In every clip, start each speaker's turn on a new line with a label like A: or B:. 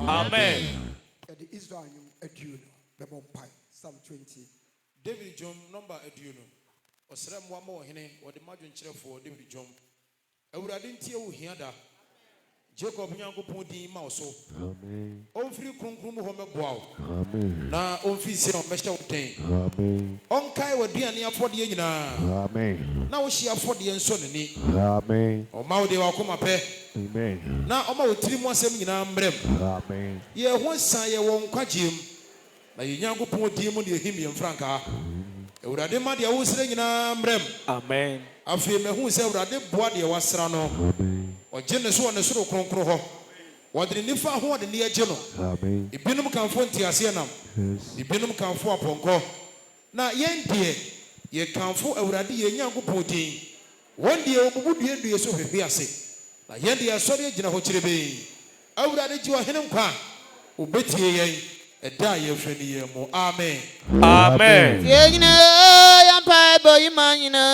A: Amen.
B: Psalm 20.
A: David John number eduno. Osram wa mo hene wo de madwen kyerefo David John. Awurade ntie wo hiada. Jacob nyankopon din ma so.
C: Amen.
A: Onfiri kronkron mu ho meboa.
C: Amen.
A: Na onfiri se no mehye wo den.
C: Amen.
A: Onkai waduane afode nyina.
C: Amen.
A: Na wo hye afode nso ne ni.
C: Amen.
A: O ma wo de wa koma pe.
C: Amen.
A: Na o ma wo tiri mu asem nyina mbrem.
C: Amen.
A: Ye ho san ye wo nkwagiem. Na ye nyankopon din mu de him ye mfranka. Awurade ma de wo sere nyina mbrem.
D: Amen.
A: Afi me hu se awurade boa de wasra no.
C: Amen.
A: Ogye so ne soro kronkron ho. Wodre nifa ho wode ne agye no.
C: Amen.
A: Ibinum kanfo ntiase nam.
C: Yes.
A: Ibinum kanfo aponko. Na yen de ye kanfo awurade ye nyankopon din. Won de obubudu edu so hwehwe ase. Na yen de asori agina ho kirebe. Awurade ji ohene nkwa. Obetie yen. Eda ye hwani ye mo. Amen.
D: Amen.
E: Ye nyina ya pa boy manyina.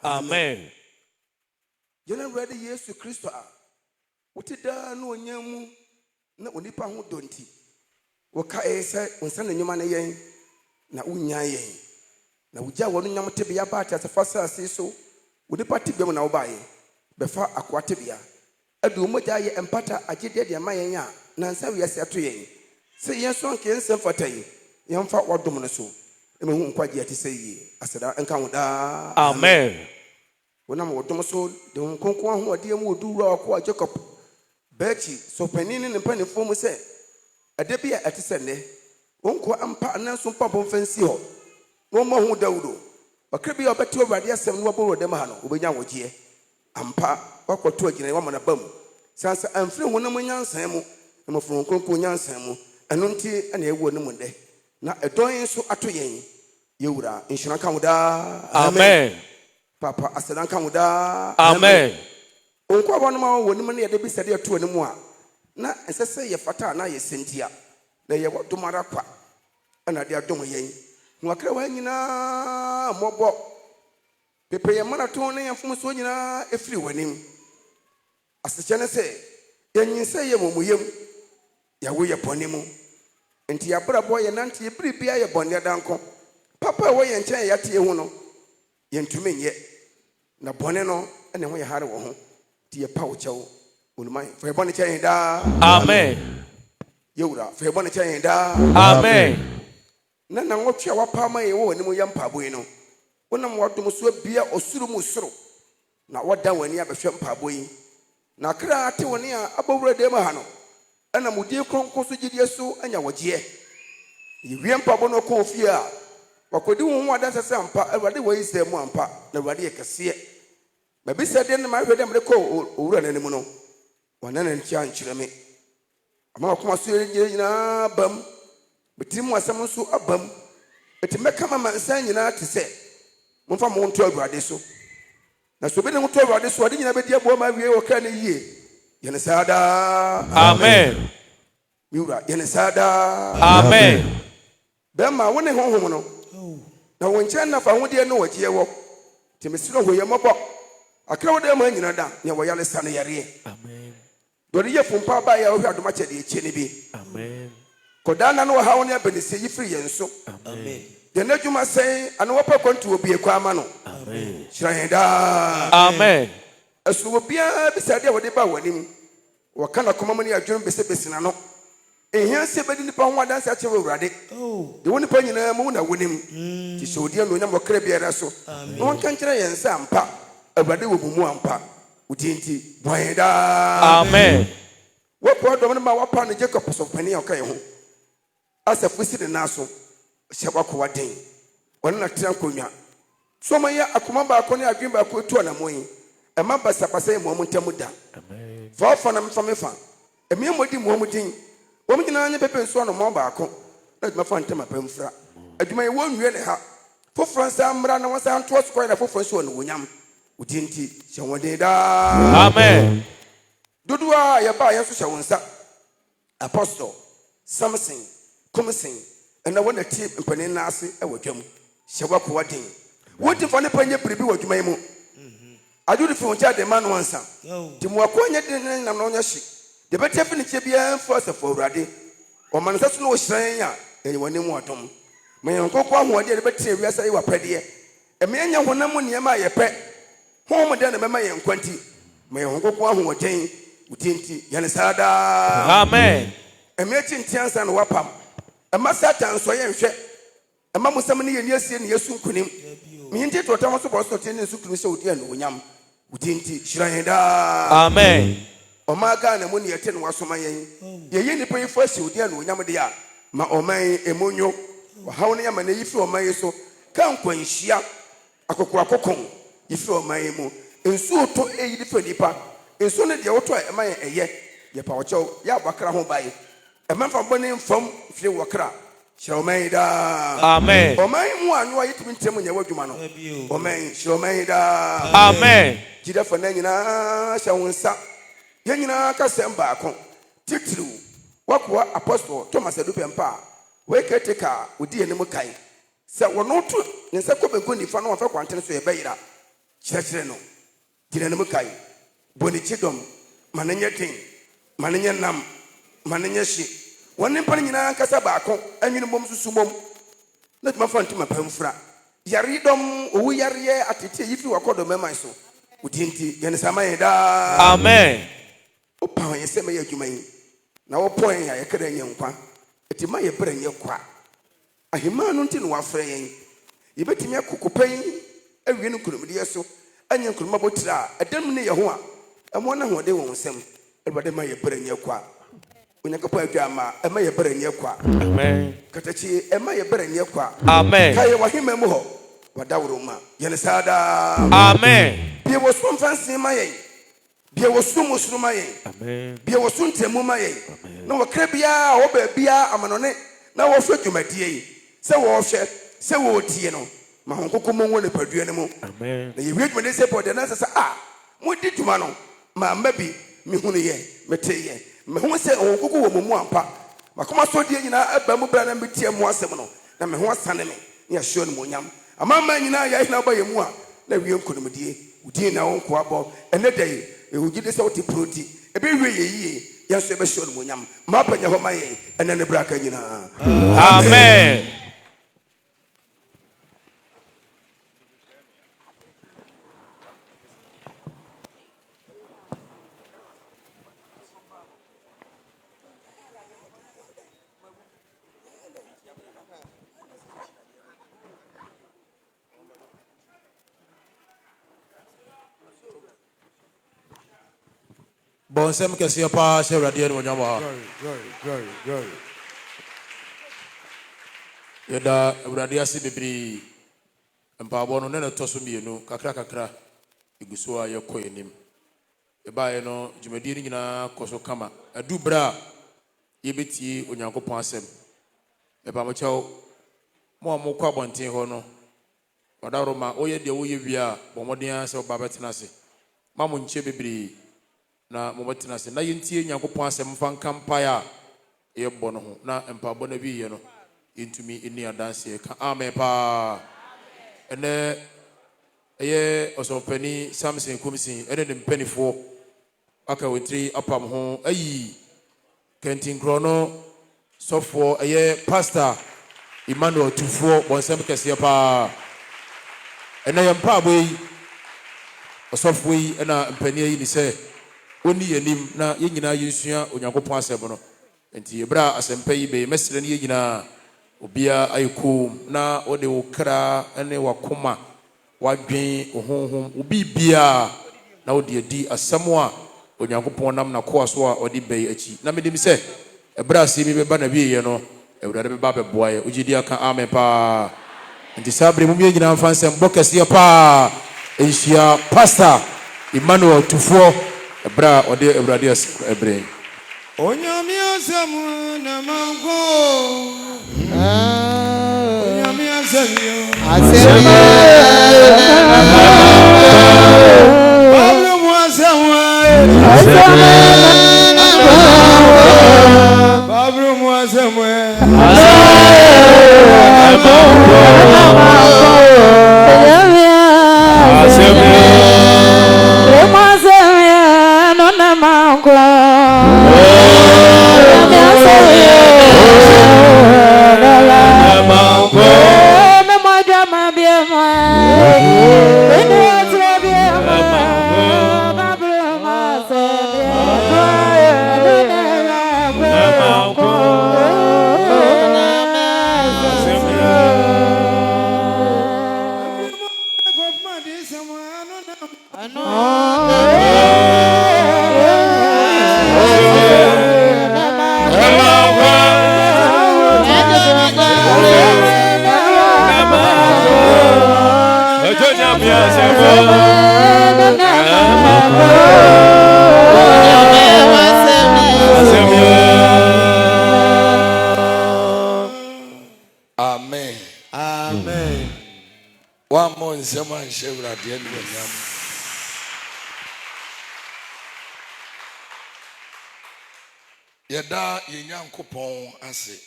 D: Amen.
B: General ready Yesu Kristo a wotida no onyamu na onipa ho donti woka ese onsa na nyuma na yen na unya yen na wugya wono nyam tebea ba ta safasa ase so onipa tebem na wo bae befa akwa tebea adu mogya ye empata agede de ma yen a na nsa wiase ato yen se yen so nke nsem fatai yen fa wodom no so eme hu nkwaje ati se yi aseda enka ho da.
D: Amen.
B: Wonam wodom so de nkonkon ho ade mu odura akwa Jacob Bechi so panini ne panifo mu se ade bia ati se ne wonko ampa ananso mpa bomfansi ho no mo hu Daudo bakra bia obeti obade asem no waboro dem ha no obenya wogie ampa wakoto agina wa mana bam sansa amfiri honam nyansan mu na mofo nkonkon nyansan mu eno nti ana ewo ne mu de na edon so ato yen yewura inshira kan da.
D: Amen.
B: Papa asedan kan da.
D: Amen.
B: Onko abo no ma woni me na yede bi sede ato ani mu a na ensese ye fata na ye sentia na ye domara kwa ana de adom yen nwakra wa nyina mobo pepe ye maraton na yefum so nyina efiri wanim aseche ne se yenyinse ye momuyem ya wo ye bonimu enti ya brabo ye nante ye bribia ye bonne danko papa wo ye nchen ya tie hu no ye ntumi nye na bone no ene ho ye hare wo ho tie pa wo chewo Unumai, for bonnet chain da.
D: Amen.
B: Yoda, for bonnet chain da.
D: Amen.
B: Nana watch our palma, you and Muyam Pabuino. When I'm what to Monsieur Beer or Surumusro. Now what down when you have a sham pabui. Now cry to one ear above Redemahano. And a Mudia concourse with Yesu and Yawaje. You wiem Pabono Confia. What could do one that's a sampa, and what the way is there, Mampa, the Radia Cassia. Maybe said then my redem the call or run any mono. One and chance me. I'm not considering bum, but Tim was someone so a bum. But to make come a man saying you know to say, Mumfa Monto Radiso. Now, so be the Monto Radiso, I didn't have a dear boy my way or can a year. Yenesada.
D: Amen.
B: Mura, Yenesada.
D: Amen.
B: Bema, one home. Now, when China found you know what you walk, Timothy, where you're mobile. I crowd them when you're done, near Wayale Sunny area.
D: Amen.
B: Do you from Papa? I have much at the Chenibi.
D: Amen.
B: Kodana know how near Benny say you free and so.
D: Amen.
B: The next you must say, and what point to be a quamano.
D: Amen.
B: Shrinda.
D: Amen.
B: As you will be beside what they bow him. What kind of common you join Bessinano? And here say, but in the pound one dance at your radic. Oh, the one upon your moon, I win him. To show dear no more crabby so. No one can try and some pa. A body will be more pa. Udinti.
D: Amen.
B: What part of my partner Jacob of Penny okay? As a visit in Nassau, Shabakwa Ding. When not Tranquilla. So my Akumamba Konya dream by Kutuana Moy. A mamba Sapase Momentamuda.
D: Amen.
B: For Fanam from a fan. A mere modim woman. Woman can only pepper son of Mobako. Let my fan tema pemfra. At my one really ha. For France, I'm running was on to us quite a for French one, William. Udinti, Shawadeda.
D: Amen.
B: Dudua, ya ba yaso shawunsa. Apostle, Samson, Commission, and I want a tip in Penanasi, I will jump. Shawako Wading. What if I never be what you may move? I do the phone chat the man once. Timuakonya didn't know your ship. The better finish be first of all, Raddy. Or man, that's no strain, and you want him what on. My uncle one did the better, yes, I were pretty. A man, you want no near my pet. Home and then a mamma and 20. My uncle one who attained. Utinti Yanesada.
D: Amen.
B: A merchant chance and wapam. A master and so young ship. A mamma summoning a yes in Yasun Kunim. Minted to Thomas of Boston and Sukun so dear William. Utinti Shrida.
D: Amen.
B: Omaga and Muni attend was my yen. Ye pay first you dear William dia. Ma omai emonyo. How near my if you are my so. Come when she a cocoa. If you are my emo. And so to a different part. And soon the auto am I a ye, ye power, ya bakra home by a man from burning from Flew Wakra. Shall made
D: Amen.
B: or my one, why it means tell me what you man. Or may shall made
D: Amen.
B: Jida for Nana shall stop. Yanina Casamba, Titru, Wakwa Apostle, Thomas Adupe Pa, wake a taker with dear Nemukai. So we're not true, and Sakobe Gundi for no one to say a bayra. Churchreno, Dinamukai. Bonichidom, Mananya King, Mananya Nam, Mananya Shi. One in Panina Casabacco, and you know, Sumom. Let my friend to my pemfra. Yaridom, we are here at it if you are called a memiso. Udinti, Yanesamaeda.
D: Amen.
B: Opa, you say, may you may. Now, point I can't young qua. It may a brain your qua. A human until one fraying. You bet me a cuckoo every no could be so. And you could mabotra, a demon near one. And one what they won't send. Everybody may bring your qua. When you go by Jama, I may bring your qua.
D: Amen.
B: Katachi, am I bring your qua?
D: Amen.
B: Kaya Wahima Moho, Wadauruma, Yanesada.
D: Amen.
B: Be was some fancy my Be was so much my
D: Amen.
B: Be was soon temu my no crabia or bebia amanone. Now I'll show you my dear. So all share, so what Tiano. My uncle come on the Purdue anymore.
D: Amen.
B: You read when they say, but the answer, what did you man? Ma maybe me hunie, mete, me who say, oh, go Mumpa. Ma come so dear, you know, a bamboo brand and betia more seminal. Na me who send me, near Shon Monyam. A mamma, you know, I now by a moi. Let me uncle Mudi, Udin now on Quabo, and the day it will give us out the proti. A bit really, yes, ever Shon Monyam, Mapa Yahomaye, and then the bracket, you know.
D: Amen.
A: Bonsem kesi pa she awurade no nyama.
B: Glory.
A: Yeda awurade ase bebiri. Mpaabo no na to so mienu kakra iguso a yekɔ enim. Ebae no dwumadi ni nyina koso kama. Adu bra yebetie onyankopɔn asɛm. Eba mo kyɛw mo amokɔ abɔnten hɔ no. Wadaroma oye de woye wia bomodea sɛ oba betena se. Ma mo nche bebiri na mo betena se. Na yentie nyankopɔn asɛm fa nkampa ya yebɔ no ho na mpaabo na bi ye no. Yentumi eni adanse ka amen pa. Ene eye osopani Samson komisi ene ne mpanifo aka wetri apam ho ayi kentin krono sofo eye pastor Emmanuel Tufo bonsem kese pa. Ene yempa aboyi osofo yi ena mpani yi ni se oni yanim na yenyina yensua onyankopɔn asɛm no. Enti ebra asɛmpa yi be mesere ne yenyina obia ayikom na ode wo kra ene wakoma wadwen ohonhom obi bia na ode adi asɛm a onyankopɔn nam na koa so a ode bai achi na medim sɛ ebra se mi beba na biye no ewurade beba beboa ye ogidi aka amen pa. Nti sabre mu ye nyina mfa nsɛm bɔkɛse pa enhia pastor Emmanuel Tufo ebra ode ewurade asɛm ebre
F: Onyame asɛm na mango Onyame asɛm yo Pablo mu asɛm Pablo mu asɛm
G: Yada yenyankopɔn ase.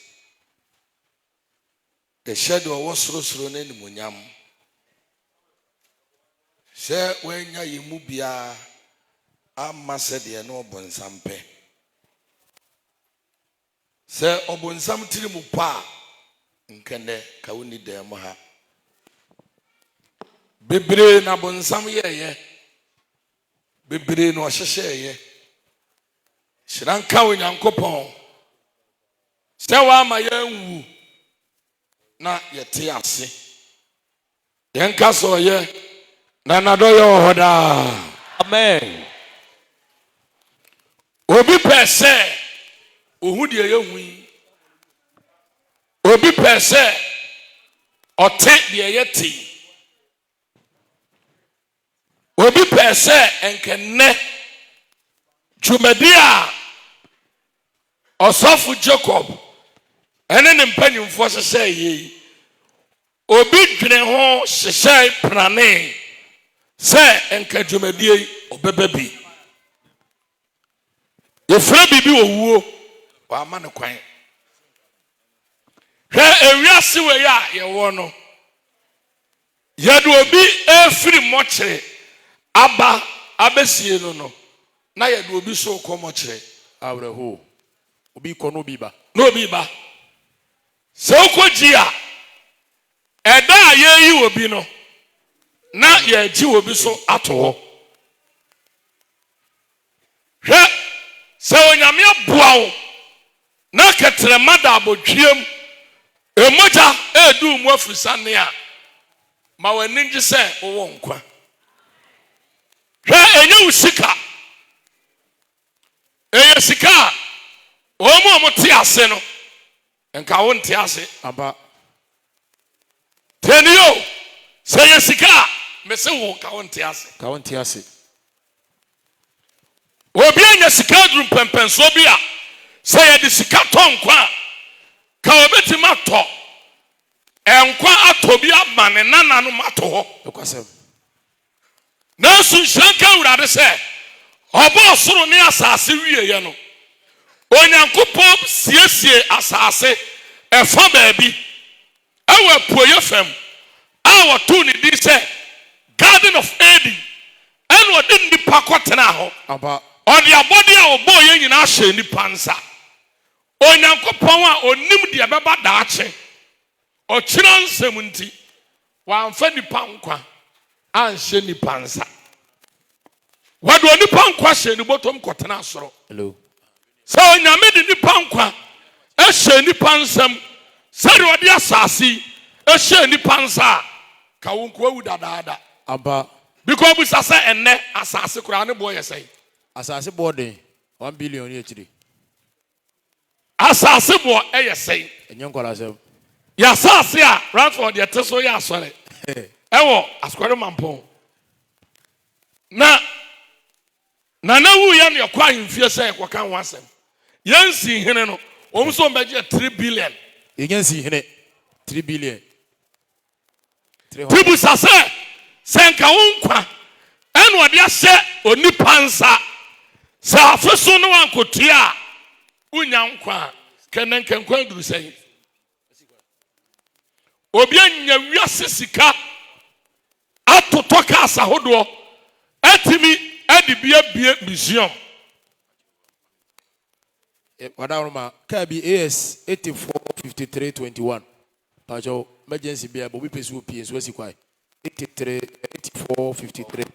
G: Ehyedo wo sorosoro na nimunyam. Sɛ wanya yemu bia amma sɛ de no obonsam pɛ. Sɛ obonsam tiri mu pa nkene ka woni dem ha. Bebre na bonsam yeye. Bebre no hyehyeye. Shiranka onyankopɔn sɛ wa ma yanwu na yete ase yenka so ye na nado ye hoda
D: Amen.
G: Obi pese ohu de yehu obi pese ote de yete obi pese enkenne Jumedia Osofu Jacob ene ne mpanyimfo hyehyɛ yi obi dwene ho hyehyɛ prane sɛ enka dwumadie obeba bi yefra bibi owuo wa ama ne kwan hwɛ ewiase we ya yɛwɔ no yɛde obi efiri mɔkyere aba abesie no na yɛde obi so kɔmɔkyere
A: awreho obi kɔ no biba
G: no biba sɛ ukɔgyi a ɛda a yɛyi obi no na yɛgyi obi so ato hɔ hwɛ sɛ onyame aboa wo na kɛtrɛma da abɔtwiem emogya edu mu afrisane a ma w'ani gye sɛ wowɔ nkwa hwɛ enye wo sika yesika omo te ase no enka wo nte ase
A: aba
G: tenio se yesika me se wo ka wo nte ase
A: ka wonte ase
G: obi anya sika drum pempenso bi a se ye de sika tonkwa ka obeti mato enkwa atobi abane nana no mato ho
A: ekwasem
G: na su shanka urade se obo soro ne asase wie ye no onyankopon siesie asase efa baabi awa puoye fam awa tu ni di se Garden of Eden and what didn't be pakotena ho
A: aba
G: on the body a obo ye nyina hye ni pansa onyankopon a onim de beba daache o kira nsem nti wa amfa ni pankwa anhye ni pansa wado ni pankwa hye ni botom kotena asoro
A: hello
G: so onyame de ni pankwa hye ni pansam sare odi asasi hye ni pansa ka wonko awu dadaada
A: aba
G: because we say enne asase kura ne boy say
A: asase boarding 1 billion ye chiri
G: asase bo say
A: enye nkwala sem
G: ya asase a Radford ye teso ya asore ewo askware mampon na wu ya ne kwa himfie say kwaka ho asem yansi hene no omso mbeje 3 billion
A: yensi hene 3 billion
G: tibu sase senka wonkwa eno ode ahye onipa nsa sa afeso no wankotua unya nkwa kenenkenkwa duru sei obi anya wiase sika atoto kasa hodo atimi adibia bie museum
A: wadaroma ka bi AS 845321 pajo emergency bia bobi pesu opie so asikwai 8453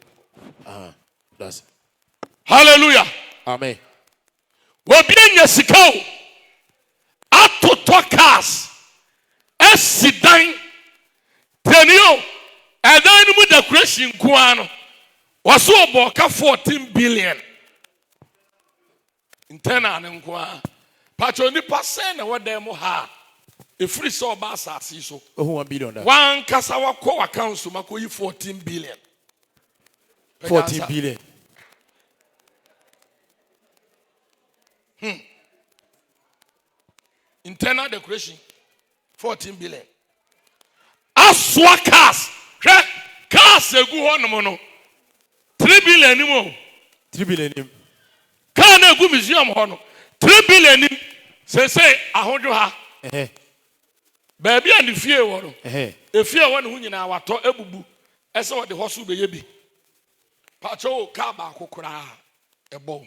A: that's
G: hallelujah
A: amen
G: obi anya sika o atoto kas esidan tenio edan mu decoration kuano waso oboka 14 billion internal nkwa pacho ni pase na wadem ha efiri so ba asase so
A: oh 1 billion da
G: wan kasa wako account so makoyi 14 billion
A: 14 billion
G: internal decoration 14 billion aswa cars cars egu ho no no 3 billion ni mo
A: 3 billion nim
G: car na egu museum ho no 3 billion ni say ahodo ha baby and fie wo no efie wo ne hu nyina wato ebubu ese wo de hoso be ye bi pacho ka ba kokora ebo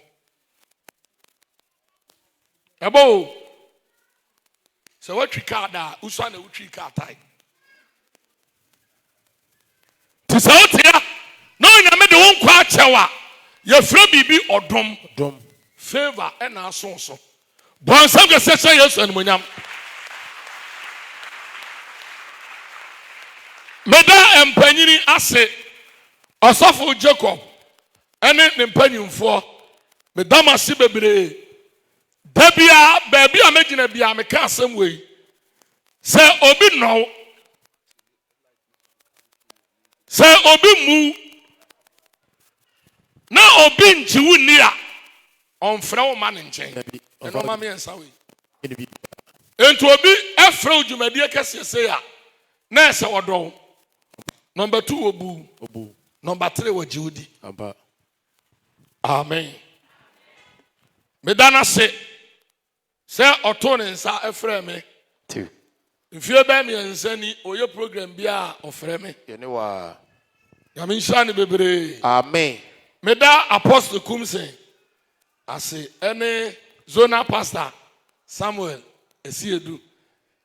G: so what we call that uswa na utwi ka tai tisotia no nyame de won kwa chewa ye fra bibi odom favor and asonso bon sam ke se yesu anmonyam meda empanyini ase osofo Jacob ene ne mpanyimfo meda mase bebre dabia baby a megina bia me ka asem wei se obi no se obi mu na obi nchiwu ni a onfra wo ma ne nchen eno ma me ensa wei ento obi efra odwumadie kese se ya na ese wodo number 2 obu number 3 wajiudi
A: aba
G: amen medana se otone nsa efra me
A: 2
G: mfie ba me nsa ni oye program bia ofra me
A: yene wa
G: yame nsa ne bebre
A: amen
G: meda apostle kumsen ase ene zona pastor Samuel Esiedu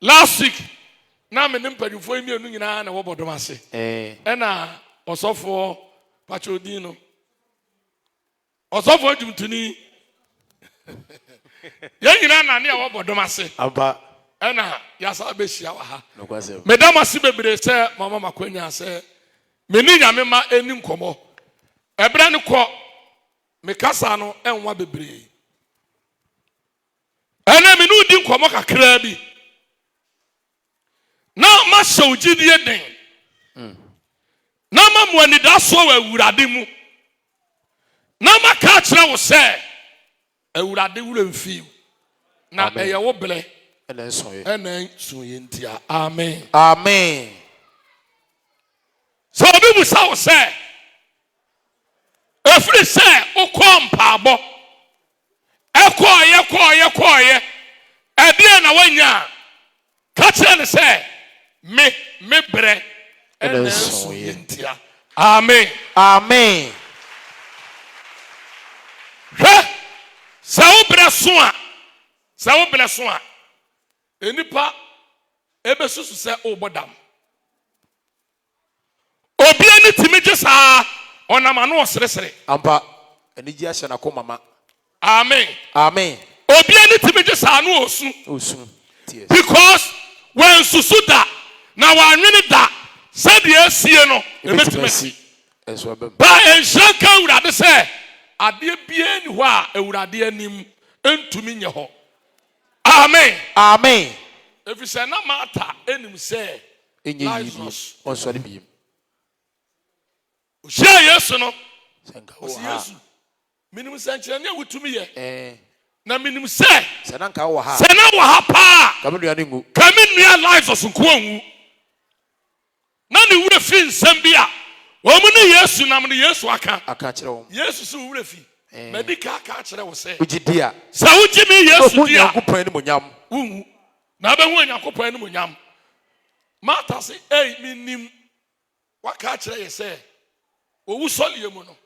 G: last week na me nimpadufo emi enu nyina na wobodom ase ena osofo pachodino osofo adwumtuni ya nyina na ne wobodom ase
A: aba
G: ena yasa behia wa ha
A: no kwase
G: medam ase bebre se mama makwanya se meni nyame ma eni nkomo ebra ne ko me kasa no enwa bebre nkɔmɔ kakra bi na ma hyɛ wo gyidie den na ma mo anidasoɔ wɔ awurade mu na ma ka kyerɛ wo sɛ awurade wura mfi na ɛyɛ wo brɛ ɛna nso yɛ ntia amen
D: Amen.
G: so obi bu sa wo sɛ efiri sɛ wokɔ mpaabɔ ɛkɔɔyɛ ɛdeɛ na wanya ka kyerɛ ne sɛ me brɛ ɛna nso yɛ ntia amen
D: Amen.
G: hwɛ sɛ wo brɛ so a enipa ebesusu sɛ wobɔ dam obia ne timi gye saa ɔnam ano ɔseresere
D: Ampa. Anigye ahyɛ na ko mama.
G: amen
D: Amen.
G: obia ne timi gye saa no osu
D: Osun. Tears.
G: because when susu da na wanwene da sɛdeɛ asie no ebetumi asi
D: Eso abem.
G: ba enhyira ka awurade sɛ adeɛ bie ni hɔ a awurade anim ntumi nyɛ hɔ amen
D: Amen.
G: efiri sɛ na mata enim sɛ
D: Enye yi bi.
G: Lazarus
D: Onsɔre bi.
G: ohyia yesu no
D: Senka wo
G: ɔsi
D: ha.
G: yesu minim sɛ nkyerɛnea wotumi yɛ
D: Eh.
G: na minim sɛ
D: Senanka wo ha.
G: sɛ na wɔ ha paa
D: Kamu nua ne ngu.
G: kàmi nua Lazarus nko anwu na ne wura fi nsɛm bi a wɔn mu ne yesu nam ne yesu aka
D: Aka kyerɛ wo.
G: yesu so wura fi mɛdi ka aka akyerɛ wo sɛ
D: Ugidia.
G: sɛ wogye mi yesu di a
D: Nyankopɔn ne monyam.
G: wunwu na abɛhu onyankopɔn anim onyam mata sɛ ei minim waka akyerɛ yɛ sɛ owu sɔleɛ mu no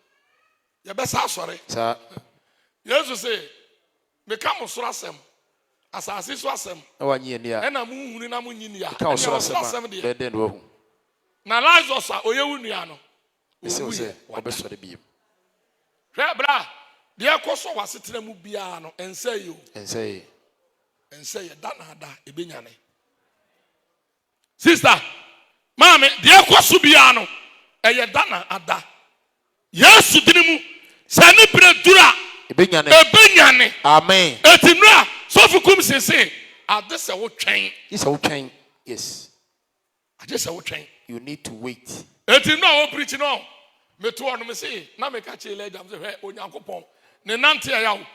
G: yɛbɛsa asɔre
D: Sa.
G: yesu sɛ meka mo soro asɛm asase so asɛm
D: Na wanyi ani a.
G: ɛna monhuni na monyini a
D: Ka wo soro
G: ɛnyɛ
D: asɛm a.
G: deɛ
D: Bɛden wo hu.
G: na Lazarus a ɔyɛ wo nua no
D: Ese wo
G: owuiɛ,
D: sɛ
G: wada.
D: ɔbɛsɔre bi.
G: hwɛ bra deɛ ɛkɔ so wɔ asetena mu biara no ɛnsɛ yi o
D: Ense yi.
G: ɛnsɛ yɛ da na ada ebenyane sister maame deɛ ɛkɔ so biara no ɛyɛ da na ada yesu dini mu sɛ ne bere dura
D: Ebenyane.
G: ebenyane
D: Amen.
G: eti nura sɔfi kum sese ade sɛ wotwɛn
D: Isa wo twɛn. Yes.
G: ade sɛ wotwɛn
D: You need to wait.
G: eti nura wɔ pirikyi no metu ɔno me se na meka kyerɛ lɛ gyam sɛ hwɛ onyankopɔn ne nante ɛya wo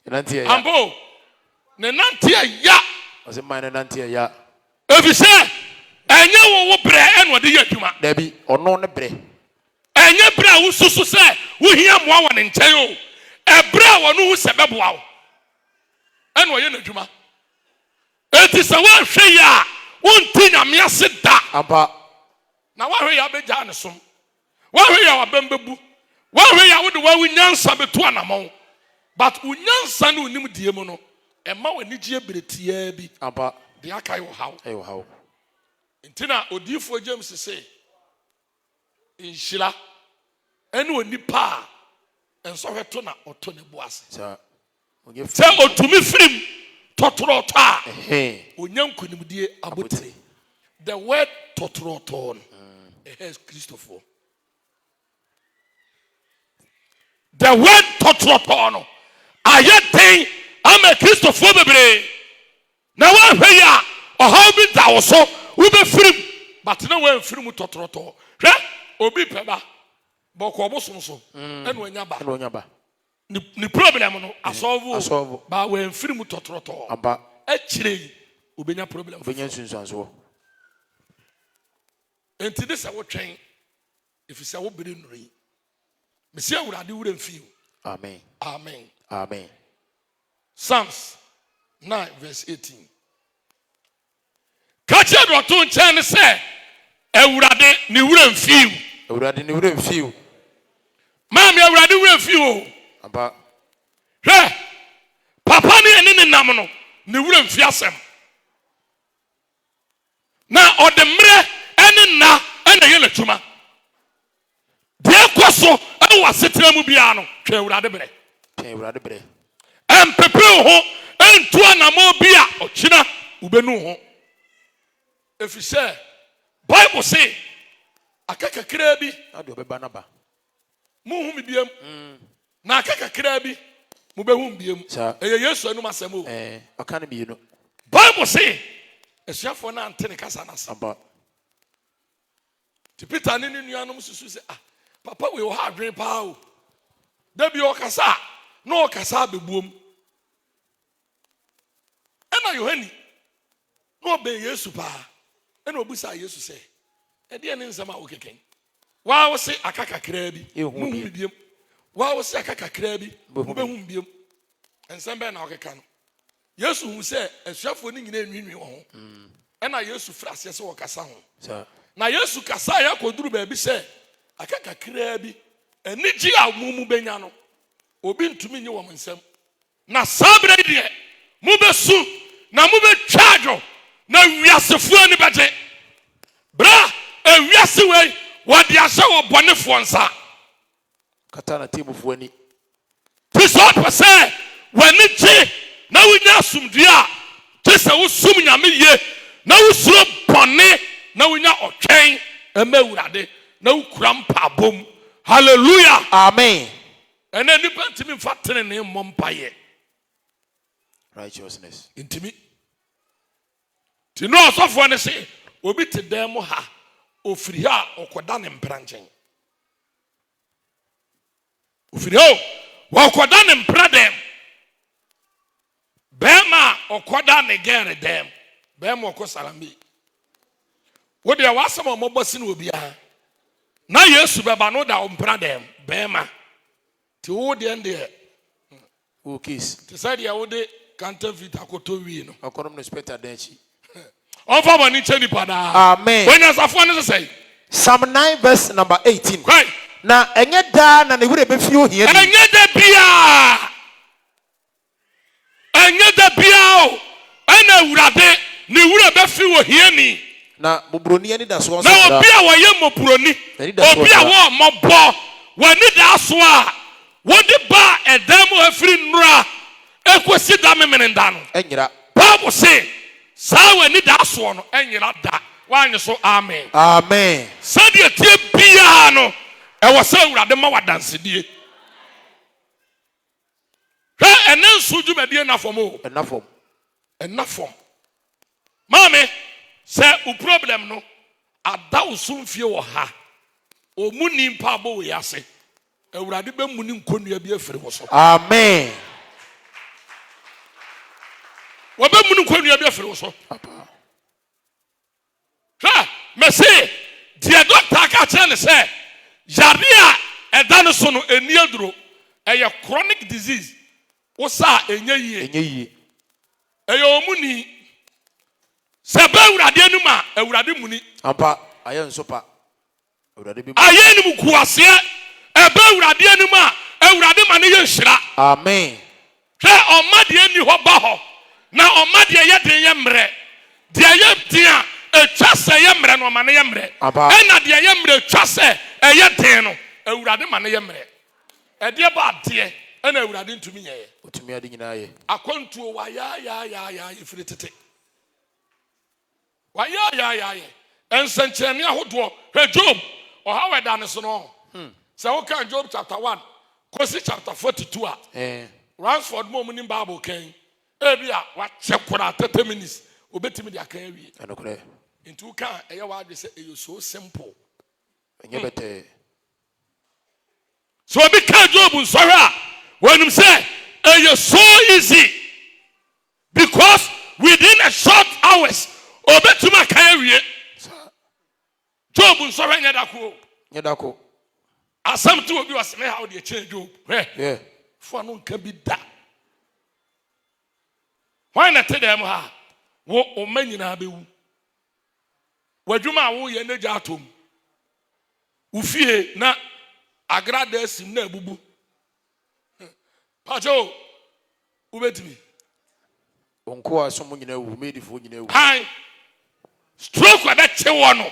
D: Nanti ya.
G: ambo ne nante ɛya
D: Ose man nanti ya.
G: efisɛ ɛnyɛ wo brɛ ɛna ɔde yɛ adwuma
D: Dabi ɔno ne bre.
G: ɛnyɛ brɛ a wosusu sɛ wohia mmoa wɔ ne nkyɛn o ɛbrɛ a wɔno ho sɛ bɛboa wo ɛna ɔyɛ n'adwuma eti sɛ woanhwɛ yi a wonti nyame ase da
D: Ampa.
G: na woahwɛ yi a bɛgyaa ne som woahwɛ yi a wabɛn bɛbu woahwɛ yi a wode wawo nyansa bɛto anamɔn but wo nyansa ne wonim die mu no ɛma w'anigyeɛ beretiaa bi
D: Ampa.
G: deɛ aka yi wɔ haw
D: Ayo hawo.
G: nti na odiyifoɔ James se nhyira ɛne onipa a nsɔhwɛ to na ɔtɔ ne bo ase
D: Sa. Onye
G: sɛ otumi firim tɔtorɔtɔ a
D: Hey.
G: onya nkonimdie abotire the word tɔtorɔtɔ no ɛhɛ kristofoɔ the word tɔtorɔtɔ no ayɛ den ama kristofoɔ bebree na woahwɛ yi a ɔhaw bi da wo so wobɛfirim but na woamfiri mu tɔtorɔtɔ hwɛ obi pɛ ba bɔkɔ bosom so ɛna ɔnya ba
D: Ɛna onyaba.
G: ne problem no asɔlvo
D: Asɔlvo.
G: ba wɔamfiri mu tɔtorɔtɔ
D: Ampa.
G: akyire yi obɛnya problem
D: Obenya sunsuanso.
G: enti de sɛ wotwɛn ɛfiri sɛ wobere nnuro yi mesi awurade wura mfi wo
D: Amen.
G: amen
D: Amen.
G: Psalms 9 verse 18 ka kyerɛ deɛ ɔto nkyɛn ne sɛ awurade ne wura mfi wo
D: Awurade ne wura mfiw.
G: maame awurade wura mfi wo
D: Ampa.
G: hwɛ papa ne ɛne ne nam no ne wura mfi asɛm na ɔde mmerɛ ɛne nna ɛna yɛ n'adwuma deɛ kɔ so ɛwɔ asetena mu biara no hwɛ awurade berɛ
D: Twɛn Awurade bre.
G: ɛmpepe wo ho ɛntu anammɔ bi a ɔkyena wobɛnu ho ɛfiri sɛ bible se aka kakraa bi
D: Na de obeba na ba.
G: monhu me biam na aka kakraa bi Mubehum biem.
D: Sir.
G: Yesu anum asɛm o.
D: Ɔka ne mmienu.
G: Bible say asuafoɔ na ante ne kasa na
D: Aba.
G: Ti Peter ne ne nuanom susu sɛ papa we wɔ ha adwene paa o. Da bi ɔkasa na ɔkasa bebuom. Ɛna Yohani na ɔbɛn Yesu paa. Ɛna obusa Yesu sɛ ɛdeɛ ne nsɛm a wokeken. Waa wo se aka kakraa bi. Muhu biem. Waa wo se aka kakraa bi. Mubɛhu biem. Nsɛm bɛn na ɔkeka no. Yesu hu sɛ asuafoɔ ne nyina enwinwi wɔ ho. Ɛna Yesu fira aseɛ sɛ wɔkasa ho. Na Yesu kasa ya koduru baabi sɛ aka kakraa bi anigye a mumu benya no obi ntumi nye wɔn nsɛm. Na sabre deɛ mubesu na mubetwa adwo na wiasefoɔ ani bɛgye. Bra ewiase wei wɔde ahyɛ wɔ bɔnefoɔ nsa.
D: Kata na temufoɔ ani.
G: Ti sɛ ɔpɛ sɛ w'ani gye na wonya asomdue a ti sɛ wosum Nyame yie na wosuro bɔne na wonya ɔtwɛn ɛma Awurade na wokura mpaabom. Hallelujah.
D: Amen.
G: Ɛnɛ nipa ntimi mfa tenene mmɔ mpayɛ.
D: Righteousness.
G: Ntimi. Ti no ɔsɔfoɔ ne se obi te dan mu ha ofiri ha ɔkɔda ne mpra nkyɛn. Ofiri ha wɔkɔda ne mpra dɛm. Bɛɛma ɔkɔda ne gɛrɛ dɛm. Bɛɛma ɔkɔ Salambi. Wo deɛ wasɛm a ɔmɔbɔ si no obiara. Na Yesu bɛba no da ɔmpra dɛm. Bɛɛma. Ti wo deɛ ndeɛ.
D: Wo case.
G: Ti sɛ deɛ wo de counterfeit akoto wie no.
D: Ɔkɔnom no spectator denchi.
G: Ɔmfa bɔ ne nkyɛn nipa daa.
D: Amen.
G: Onyansafoɔ ne sɛ
H: Psalm 9 verse number 18.
G: Kwai.
H: Na enye da na ne wure be fi ohia ni.
G: Enye da bia o. Ɛna Awurade ne wura bɛfi wɔ hiani.
H: Na mobroni ani da so
G: Na obi a wɔyɛ mobroni, obi a wɔ mɔbɔ, wɔni da so a wɔde ba ɛdan mu afiri nnura ekosi da memene da no.
H: Enyira.
G: Bible say saa wɔni da so no enyira da. Wanye so amen.
H: Amen.
G: Sadia tie bia no ɛwɔ sɛ Awurade ma wadansedie. Hwɛ ɛne nso dwumadie na fam o. Ɛna fam. Maame sɛ o problem no ada wo so mfie wɔ ha. O mu ni mpa abɔ wɔ yase. Awurade bɛ mu ni nkonnua bi afiri wo so.
H: Amen.
G: Wo bɛ mu ni nkonnua bi afiri wo so. Hwɛ me se die doctor ka kyerɛ ne sɛ yare a ɛda no so no eni aduro ɛyɛ chronic disease. Wo sa enye yie. Ɛyɛ omuni. Sɛ bɛ Awurade anum a Awurade muni.
D: Ampa ayɛ nso pa. Awurade bi.
G: Ayɛ nim kuaseɛ ɛbɛ Awurade anum a Awurade ma ne yɛ nhyira.
H: Amen.
G: Hwɛ ɔma deɛ ni hɔ ba hɔ na ɔma deɛ yɛ den yɛ mmerɛ. Deɛ yɛ den a etwa sɛ yɛ mmerɛ no ɔma ne yɛ mmerɛ. Ɛna deɛ yɛ mmerɛ etwa sɛ ɛyɛ den no Awurade ma ne yɛ mmerɛ. Ɛdeɛ ba adeɛ ɛna Awurade ntumi nyɛ yɛ.
D: Otumi ade nyinaa yɛ.
G: Akwantuo wa ya yɛfiri tete. Wa ya. Nsɛnkyerɛnne ahodoɔ. Hwɛ Job ɔha wɛ da ne so no. Sɛ woka Job chapter 1 kosi chapter 42 a. Ransford mo mu ni Bible kan. Ebi a wakyɛ kora 30 minutes obetimi de aka awie.
D: Ɛnokore.
G: Nti woka ɛyɛ wa de sɛ ɛyɛ so simple.
D: Ɛnyɛ bɛtɛ.
G: So obi ka Job nsɔhwɛ a wɔnum sɛ ɛyɛ so easy because within a short hours obetumi aka awie. Job nsɔhwɛ nyɛ dako.
D: Nyɛ dako.
G: Asɛm to obi wɔsɛmɛ ha de kyɛn Job.
D: Yeah.
G: Fo no nka bi da. Why na te dem ha? Wo o ma nyina bewu. Wadwuma a wo ye na gya atom. Ufie na agrada asim na abubu. Pacho ubetimi.
D: Onko aso mo nyina wu, medifo nyina wu.
G: Hi. Stroke wa be che wo no.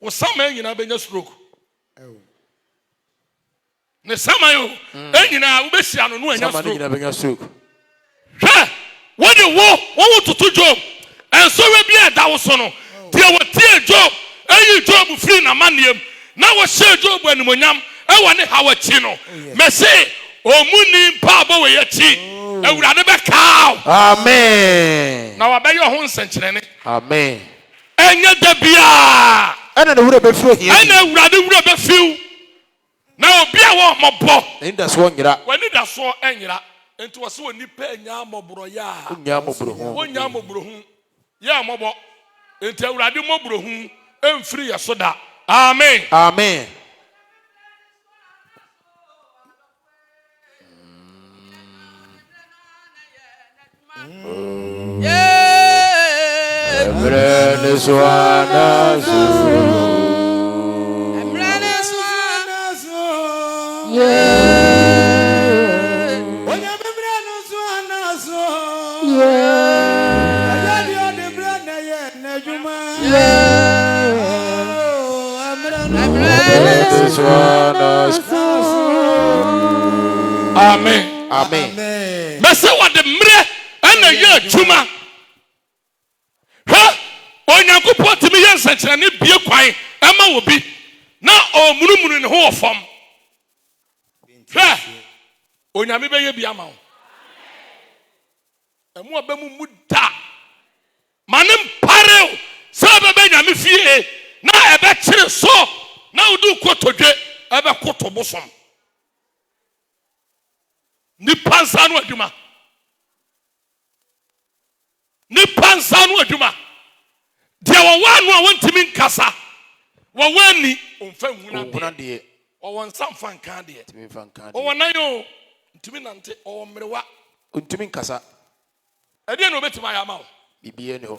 G: Wo sama nyina benya stroke. Ne sama yo, nyina wo be hia no no anya
D: Sama
G: stroke.
D: nyina benya stroke.
G: Hwɛ when you wo tutu Job enso we bi eda wo so no tie wo tie Job eyi Job free na manem na wo hye Job animonyam e wo ne hawachi no me say omuni mpaabɔ wɔ yɛkyi awurade bɛkaw
H: Amen.
G: na wabɛyɛ ho nsɛnkyerɛnne
H: Amen.
G: ɛnyɛ da biara
H: Ɛna ne wura bɛfiri ohia.
G: ɛna awurade wura bɛfiw na obi a wɔ mmɔbɔ
H: Ne da so nyira.
G: w'ani da soɔ ɛnyera nti wɔ sɛ wɔ nipa anya mmɔborɔyɛ a
H: Nya mobro ho.
G: wonya mmɔborɔhu yɛ mmɔbɔ nti awurade mmɔborɔhu ɛmfiri yɛ so da amen.
H: Amen.
G: Amen.
H: Amen.
G: Mese wade mre ena ye adwuma. Ha onyankopɔ timi ye nsankyerɛne bie kwan ema wo bi na omunumunu ne ho ofam. Ha onyame beye bi ama wo. Emu abemu mu da. Manem pareo sa bebe nyame fie na ebe kyere so na udu kotodwe ebe koto bosom. Nipa nsa no adwuma deɛ wɔwɔ ano a wɔntimi nkasa wɔwɔ ani ɔmfa nwuna deɛ ɔwɔ nsa mfa nka deɛ ɔwɔ nan o ntimi nante ɔwɔ mmerewa
H: Ntumi nkasa.
G: ɛdeɛ na obɛtumi ayɛ ama wo
H: Bibie ne ho.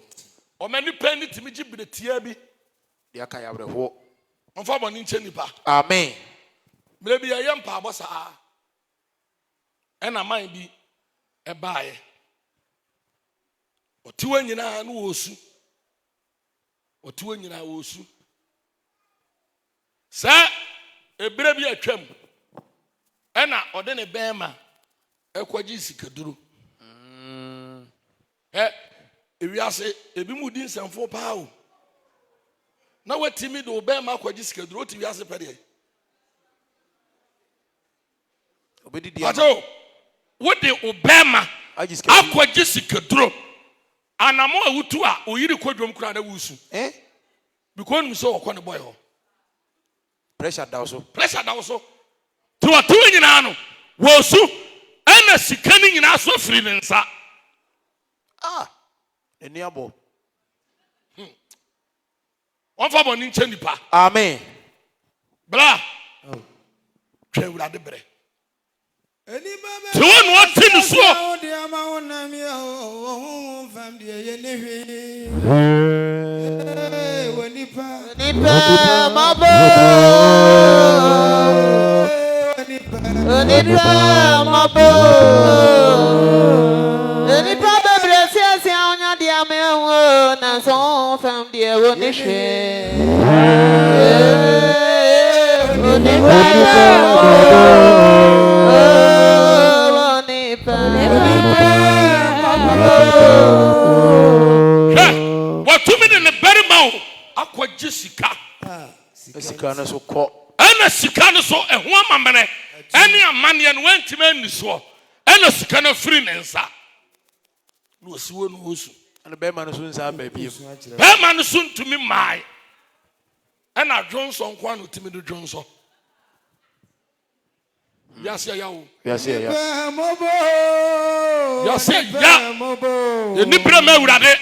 G: ɔma nipa ni timi gye beretia bi
H: De aka ya awerɛhoɔ.
G: ɔmfa bɔne nkyɛ nipa
H: Amen.
G: mmerɛ bi yɛyɛ mpaabɔ saa ɛna man bi ɛbaeɛ ɔtiwa nyinaa no wɔsu sɛ ebire bi atwam ɛna ɔde ne bɛrima ɛkɔgye sikaduro ewiase ebi mu di nsɛmfo paa o na watimi de bɛrima akɔgye sikaduro oti wiase pɛdeɛ
H: Obedi
G: ato wode obɛrima akɔgye sikaduro anamo awutu a oyiri kodwom kura na wusu because nu so okɔ ne boy ho
H: pressure da so
G: to watu nyina no wo su ana sika ni nyina so firi ne nsa
H: eni abo
G: on fa boni nche nipa
H: amen
G: bra twa wurade bre to one what tin so what two minutes in the very mouth akwa jessica
H: sika na so kɔ
G: ana sika no so ɛho amamene ɛne amane no wantime ani so ɛna sika no firi ne nsa no osiwo no osu
H: ana be ma no so nsa ba biem
G: be ma no so ntumi mai ɛna dwonso nkwa no timi do dwonso yase ya wo
H: yase ya
G: eni bra ma wurade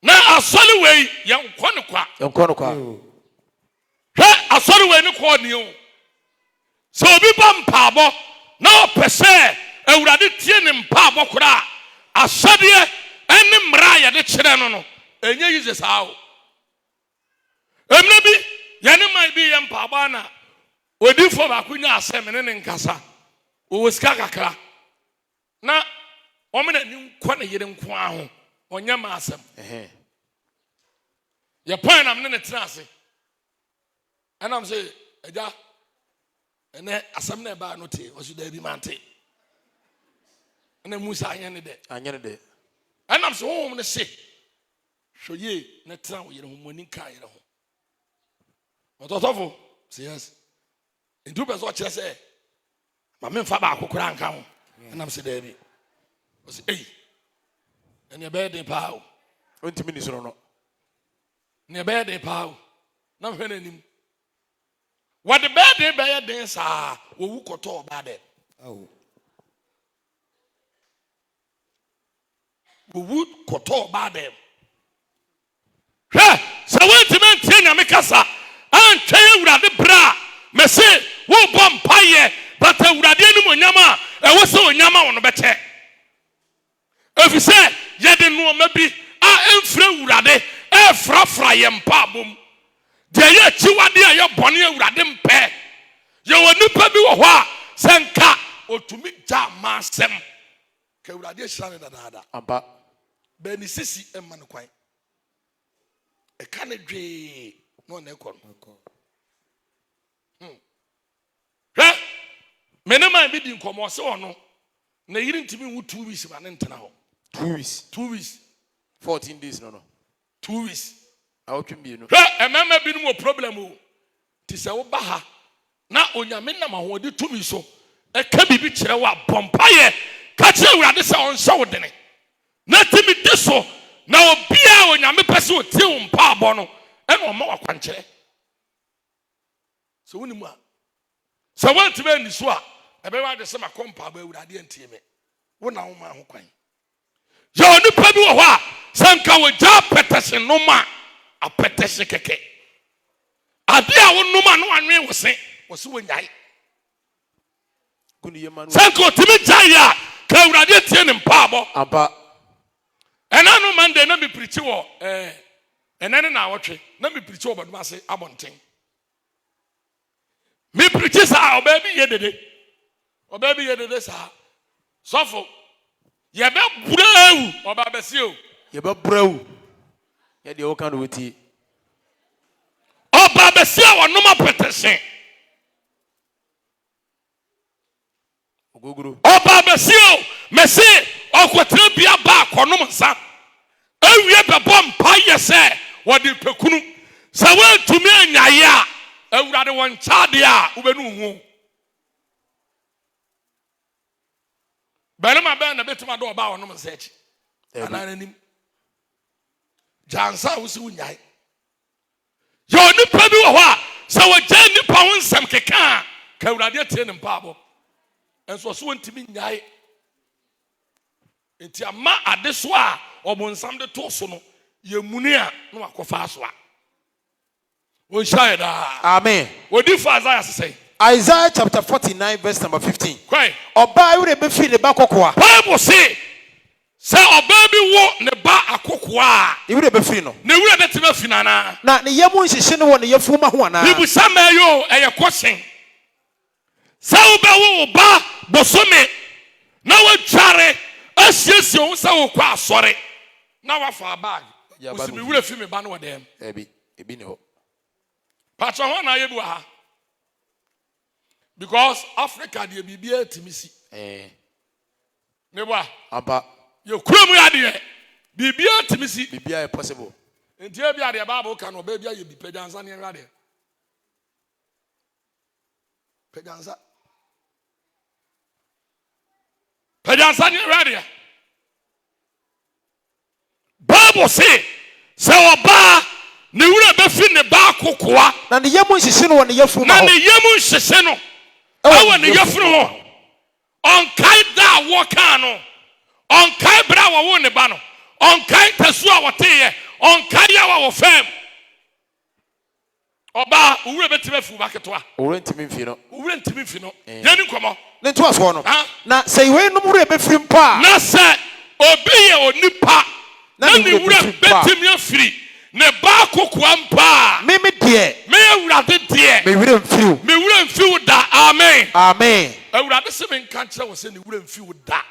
G: na asɔre wei yɛnkɔ ne kwa hwɛ asɔre wei ne kɔ ne o sɛ obi ba mpaabɔ na ɔpɛ sɛ awurade tie ne mpaabɔ koraa asɔdeɛ ɛne mmara a yɛde kyerɛ no no ɛnyɛ yi sɛ saa o ɛmmerɛ bi yɛne man bi yɛ mpaabɔ na Odi for ba kunya asem ne nkasa. O sika kakra. Na o me na ni nkwa na yere nko aho. Onya ma asem. Ye point am ne tena ase. And I'm say, Eja, and then asem na ba no te, o su da bi mante. And then Musa anyane de. And I'm so home ne say. So ye na tena wo yere ho moni ka yere ho. Ototofo, say yes. In 2 person kire say, ma me mfa ba akokora nka ho. And I'm say there bi. O say, hey. And ye be den pa o.
H: Ontimi ni so no.
G: Ne be den pa o. Na hwe na nim. What the bad day by a dance are who could talk about it.
F: Oh.
G: Who would could talk about them. So when to maintain a Mikasa and tell you the bra, Messi, who bomb pie, but I would have done Yama, and was so Yama on the better. If you say, you didn't know maybe I am free Rade, a fry and pabum. Deɛ chiwade a yɛ bɔne awurade mpɛ yɛ wɔ nipa bi wɔ hɔ a sɛ nka otumi gya ma asɛm ka awurade ahyira ne dadaada
H: Aba.
G: bɛni sisi ɛma no kwan ɛka ne dwee na ɔna ɛkɔ no hwɛ mene man bi di nkɔmmɔ sɛ ɔno na yiri ntumi wu 2 weeks ma ne ntena hɔ
H: 2 weeks.
G: 2 weeks
H: 14 days no.
G: 2 weeks
H: I will be no.
G: Remember being more problem. Tis a baha. Now, on your men, I'm a to me so. A cabby bitch, Pompire, catch you at this on so then. Nothing me this so. Now, be out on your person, till Parbono, and on more country. So, when you want. So, what to be this one? I be the summer compa with I didn't team it. What now, my own coin? You're the Padua, Sanka with job petition no man. A petition keke. Adia won no man no anwe wo se wo so nyai.
H: Kunu yema no.
G: Sanko timi jaya ka urade tie ne mpaabo.
H: Aba.
G: Ena no man de na me preach wo ena ne na wotwe na me preach wo baduma se abonten. Me preach sa obabi yedede. Obabi yedede sa. Sofo ye be brau oba besi o.
H: Ye be brau. Yeah, the old kind of witty.
G: Oh, Baba, see our normal petition.
H: Guguru.
G: Oh, Baba, see, Messi, or Quatribia back or no son. Oh, we have a bomb pie, say, what did Pekunu? So, well, to me, and Yaya, I would rather one Chadia, Ubenu. But I'm a band a bit to my door about no message. And I didn't. Jansa was soon yai. You're the problem of what? So a journey pound some keka, Karadia and Pabo. And so soon to me yai. It's a ma at this wa or when some the tosono, ye munia no akofaswa. We shall
H: Amen.
G: What do Isaiah say?
H: Isaiah chapter 49, verse number 15.
G: Cry.
H: Oba we be feel the back okwa.
G: Bible say. Say obabi wo ne ba akokwa.
H: You will be free no.
G: Ne wura betima finana.
H: Na ne yemu nhihye no ne yefuma ho ana.
G: Bibu samayo eye question. Say obawo ba bosome na watware asiesie wo say wo kwa asore. Na wa fa bag. Usimi wura fi me ba no dem.
H: Ebi ne ho.
G: Patro ho na ye bi wa ha. Because Africa dey bibia timisi. Ne ba.
H: Aba.
G: You krum ya de bibia timisi.
H: Bibia possible.
G: Ntia bia de Bible kan obabia ye bi pejansa ne nra de. Pejansa. Pejansa ne nra de. Bible say oba ne wura be fi ne ba kokoa.
H: Na ne yemu nhihye no ne yefuma ho.
G: Na ne yemu nhihye no. Awa ne yefunu ho. On kai da wo kan no. On kai bra wo ne ba no. On kai tasu a wote on kai ya wo fam. Oba uwure betime fu baketoa.
H: Uwure ntimi mfi no.
G: Uwure ntimi mfi no. Yani nkomo.
H: Ne to aso no. Na sei we no wure be firi mpa.
G: Na se obi ye onipa. Na ne wure betime afiri. ne ba kokoa mpa
H: Mimi dear.
G: me awurade deɛ
H: Me will feel.
G: me wura mfiw da amen
H: Amen.
G: awurade se me nka kyerɛ wo sɛ ne wura mfiw da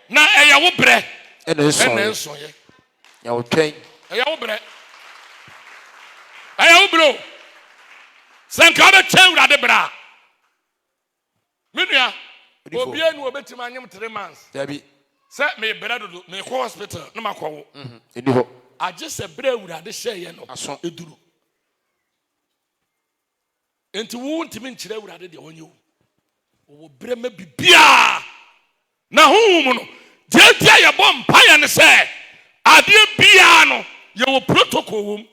G: na ɛyɛ wo brɛ
H: And
G: ɛna
H: so.
G: nsoyɛ
H: Ya okay.
G: ɛyɛ wo brɛ ɛyɛ wo brɛ sɛ nka wobɛkyɛ awurade brɛ a me nua obiara ne wɔbɛtumi anyem 3 months
H: Debbie.
G: sɛ mebrɛ dodo mekɔ hospital na makɔwo
H: Eni ho.
G: agye sɛ berɛ awurade hyɛeɛ no
H: Aso.
G: ɛduru enti wo ntimi nkyerɛ awurade deɛ wɔnyɛ wo wɔwɔ berɛ ma bibiaa na honhom no deɛ ntia yɛbɔ mpayɛ ne sɛ adeɛ biaa no yɛwɔ protocol wɔ m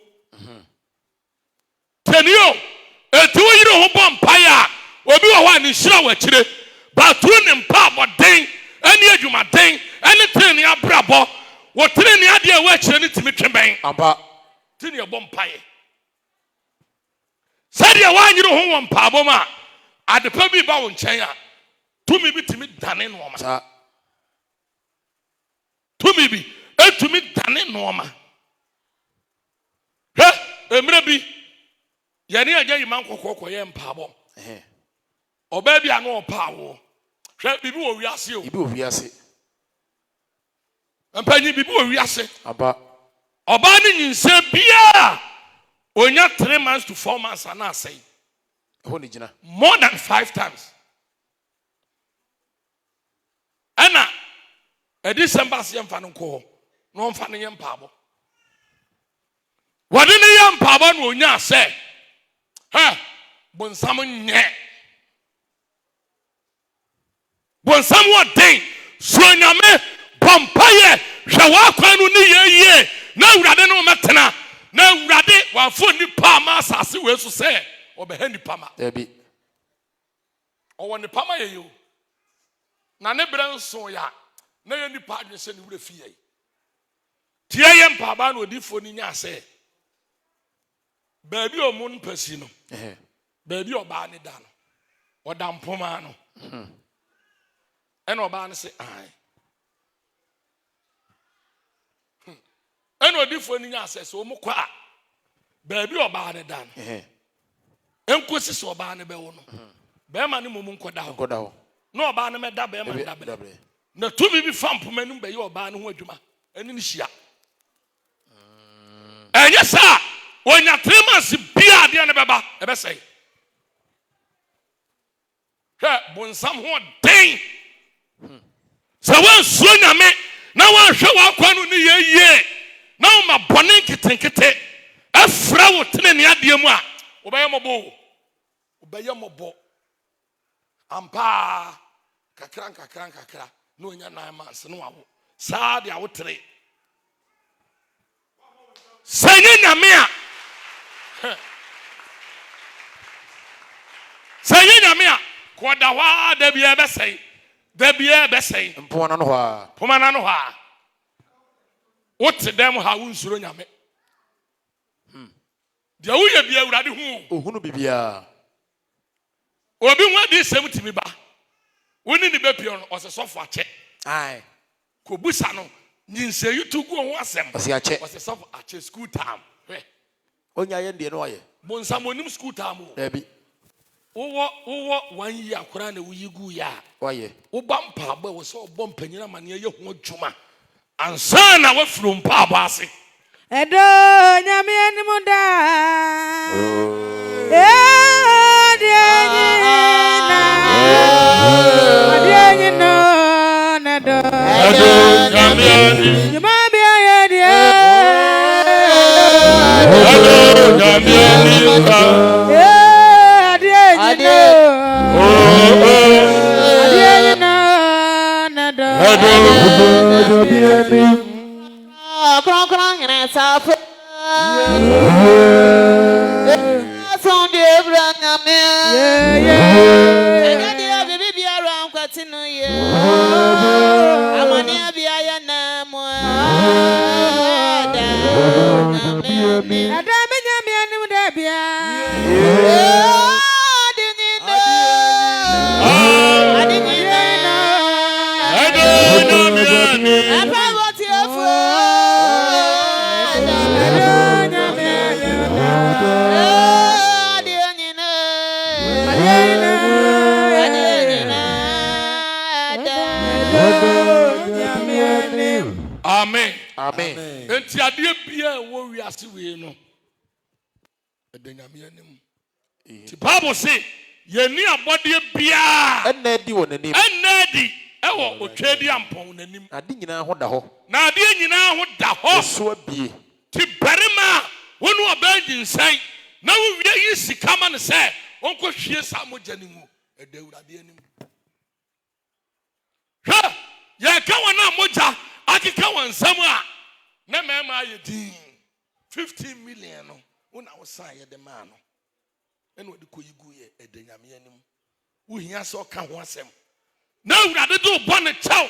G: tɛnio enti wo yere ho bɔ mpayɛ a obi wɔ hɔ a ne nhyira wɔ akyire baatoro ne mpa abɔden ɛne adwumaden ɛne tene abrabɔ wɔ tene adeɛ a ɛwɔ akyire ne timi twɛbɛn
H: Ampa.
G: ti ne ɛbɔ mpayɛ sɛdeɛ woanyere ho wɔ mpaabɔ mu a adepa bi ba wo nkyɛn a tumi bi tumi dane nnoɔma
H: Sa.
G: tumi bi etumi dane nnoɔma hwɛ mmerɛ bi yɛne agya yima nkɔkɔɔ kɔyɛ mpaabɔ ɔbaa bi a na ɔpaa wo hwɛ biribi wɔ wiase o
H: Ibi owiase.
G: mpanyin biribi wɔ wiase
H: Ampa.
G: ɔbaa ne nyinsɛ biara onya 3 months to 4 months ana asɛe
H: Ho ni gina.
G: more than 5 times ɛna ɛde sɛm ba se yɛmfa no nkɔ hɔ na ɔmfa no yɛ mpaabɔ wɔde ne yɛ mpaabɔ na ɔnyaa sɛ bonsam nyɛ bonsam wɔ den suo nyame bɔ mpayɛ hwɛ w'akwan no ne yɛyie na awurade ne wɔmɛtena na awurade wɔafo nnipa a ma asase wei so sɛ ɔbɛha nnipa ma
H: Debbie.
G: ɔwɔ nipa ma yɛ o na ne berɛ nso ya na yɛ nipa adwene sɛ ne wura fi yɛ tie yɛ mpaaba na odifoɔ no nyaa sɛ baabi a ɔmo no pasi no baabi a ɔbaa ne da no ɔda mpoma no ɛna ɔbaa no sɛ ae ɛna odifoɔ no nyaa sɛ sɛ ɔmo kɔ a baabi a ɔbaa ne da no ɛnkosi sɛ ɔbaa ne bɛwo no bɛrima ne mmom nkɔda hɔ
H: Goda ho.
G: na ɔbaa no mɛda bɛrima no dabrɛ na tumi bi fa mpoma no bɛyɛ ɔbaa no ho adwuma ɛne no hyia ɛnyɛ saa ɔnya 3 months bia adeɛ no bɛba ɛbɛsɛe hwɛ bonsam ho den sɛ woansuo nyame na woanhwɛ w'akwa no ne yɛyie na woma bɔne nketenkete ɛfrɛ wo tenene adeɛ mu a wobɛyɛ mmɔbɔ o wobɛyɛ mmɔbɔ ampaa kakra na ɔnya 9 months ne wawo saa de awotere sɛ nyɛ nyame a sɛ nyɛ nyame a kɔda hɔ a da biara bɛsɛe
H: Mpona no ha.
G: poma na no hɔ a wote dɛm ha wonsuro nyame deɛ woyɛ bia awurade hu
H: Ohunu bibia.
G: obi ho adi sɛm timi ba woni ne bɛpio no ɔsɛ sɔfo akyɛ
H: Ai.
G: kɔbusa no nyinsɛyi to gu ho asɛm
H: Ɔse akyɛ.
G: ɔsɛ sɔfo akyɛ school time hwɛ
H: Onya ye ndie no aye.
G: bonsam onim school time o
H: Debbie.
G: wowɔ 1 year akora na woyi gu ya
H: Waye.
G: woba mpaabɔ wɔ sɛ ɔbɔ mpanyina ma ne yɛ ho adwuma ansa na wafiri mpaabɔ ase
E: Edo nyame anim da. Adianye no na do.
G: Edo nyame anim.
E: Nyuma bi aye die.
G: Edo nyame anim da.
E: Adianye no. Adianye no na do.
G: Edo
E: nyame anim. Kron ngene safu. Son de branya me. Ega dia bibi biara nkwati no ye. Amane bia ya na mo. Ada me nyame anim da bia. Adini no. Adini no.
G: Edo nyame anim.
E: Apa what you for?
G: Amen.
D: Amen.
G: Enti ade bia wo wiase we no. Edanyame anim. Ti Bible say ye ni abode bia.
D: Enna di wonanim.
G: Enna di ewo otwedi ampon nanim.
D: Ade nyina ho da ho.
G: Na ade nyina ho da ho.
D: So abie.
G: Ti barima wonu obaji nsan na wo wie yi sika ma ne se onko hwie sa mogya ne mu edawurade anim. Ha ya ka wana mogya akeka wansam a na mema ayedin 15 million no una wo san ye de ma no ene odi koyigu ye edanyame anim wo hia se oka ho asem na awurade do bo ne chaw